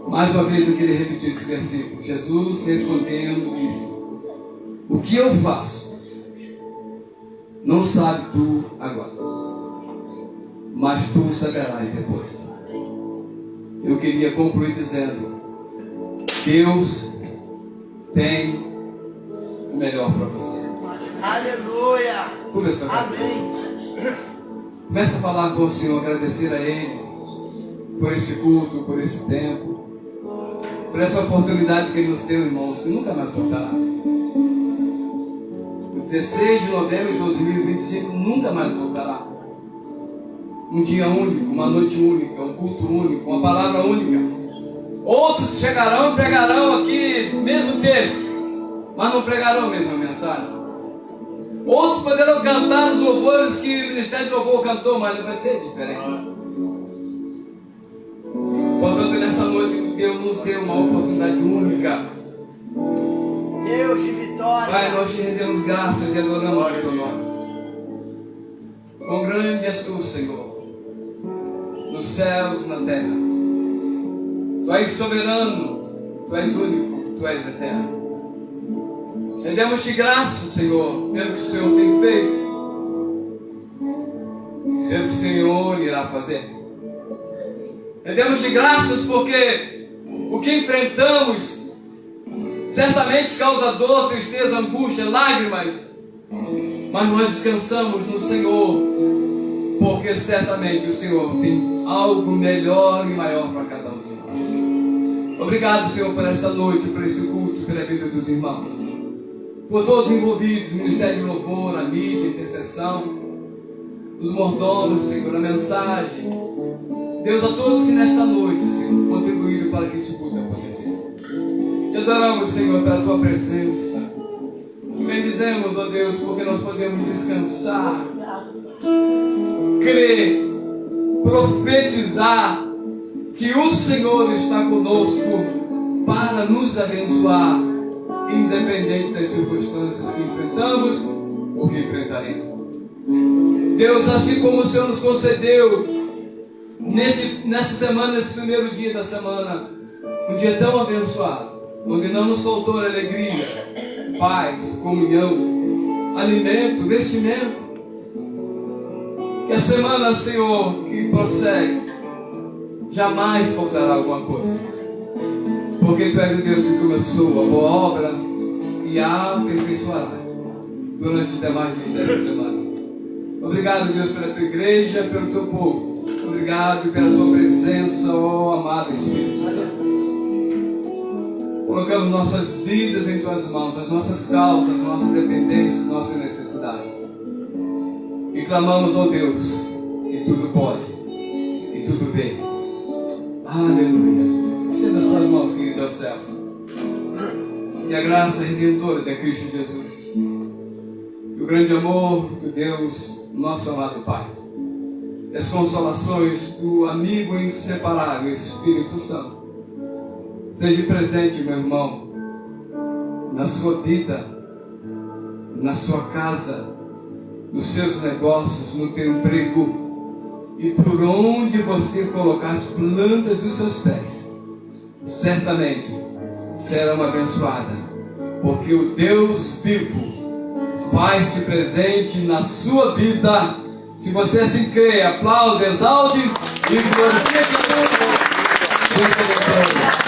Mais uma vez eu queria repetir esse versículo. Jesus respondendo disse: o que eu faço, não sabe tu agora, mas tu saberás depois. Eu queria concluir dizendo: Deus tem o melhor para você. Aleluia. Começa a Amém. Começa a falar com o Senhor, agradecer a Ele por esse culto, por esse tempo, por essa oportunidade que Ele nos deu, irmãos, que nunca mais voltará. O 16 de novembro de 2025 nunca mais voltará. Um dia único, uma noite única, um culto único, uma palavra única. Outros chegarão e pregarão aqui mesmo texto, mas não pregarão a mesma mensagem. Outros poderão cantar os louvores que o Ministério de Louvor cantou, mas não vai ser diferente. Portanto, nessa noite Deus nos deu uma oportunidade única. Deus de vitória. Pai, nós te rendemos graças e adoramos o teu nome. Quão grande és tu, Senhor, nos céus e na terra. Tu és soberano, tu és único, tu és eterno. Rendemos-te graças, Senhor, pelo que o Senhor tem feito, pelo que o Senhor irá fazer. Rendemos-te graças porque o que enfrentamos certamente causa dor, tristeza, angústia, lágrimas, mas nós descansamos no Senhor, porque certamente o Senhor tem algo melhor e maior para cada um de nós. Obrigado, Senhor, por esta noite, por esse culto, pela vida dos irmãos, por todos envolvidos, Ministério de Louvor, a mídia, a intercessão, os mordomos, Senhor, a mensagem. Deus, a todos que nesta noite, Senhor, contribuíram para que esse culto acontecesse. Te Te adoramos, Senhor, pela Tua presença. Te bendizemos, ó Deus, porque nós podemos descansar, crer, profetizar que o Senhor está conosco para nos abençoar, independente das circunstâncias que enfrentamos ou que enfrentaremos. Deus, assim como o Senhor nos concedeu nessa semana, nesse primeiro dia da semana, um dia tão abençoado, onde não nos faltou alegria, paz, comunhão, alimento, vestimento. Que a semana, Senhor, que prossegue, jamais faltará alguma coisa, porque Tu és o Deus que começou a boa obra e a aperfeiçoará durante os demais dias dessa semana. Obrigado, Deus, pela Tua igreja, pelo Teu povo. Obrigado pela Tua presença, ó amado Espírito Santo. Colocamos nossas vidas em Tuas mãos, as nossas causas, nossas dependências, nossas necessidades. E clamamos, ó Deus, que tudo pode, que tudo vê. Aleluia. Estenda as Tuas mãos, querido, aos céus. E a graça redentora de Cristo Jesus, e o grande amor de Deus, nosso amado Pai, e as consolações do amigo inseparável Espírito Santo, seja presente, meu irmão, na sua vida, na sua casa, nos seus negócios, no teu emprego, e por onde você colocar as plantas dos seus pés, certamente serão abençoadas, porque o Deus vivo faz-se presente na sua vida. Se você assim crê, aplaude, exalte e glorifique a Deus.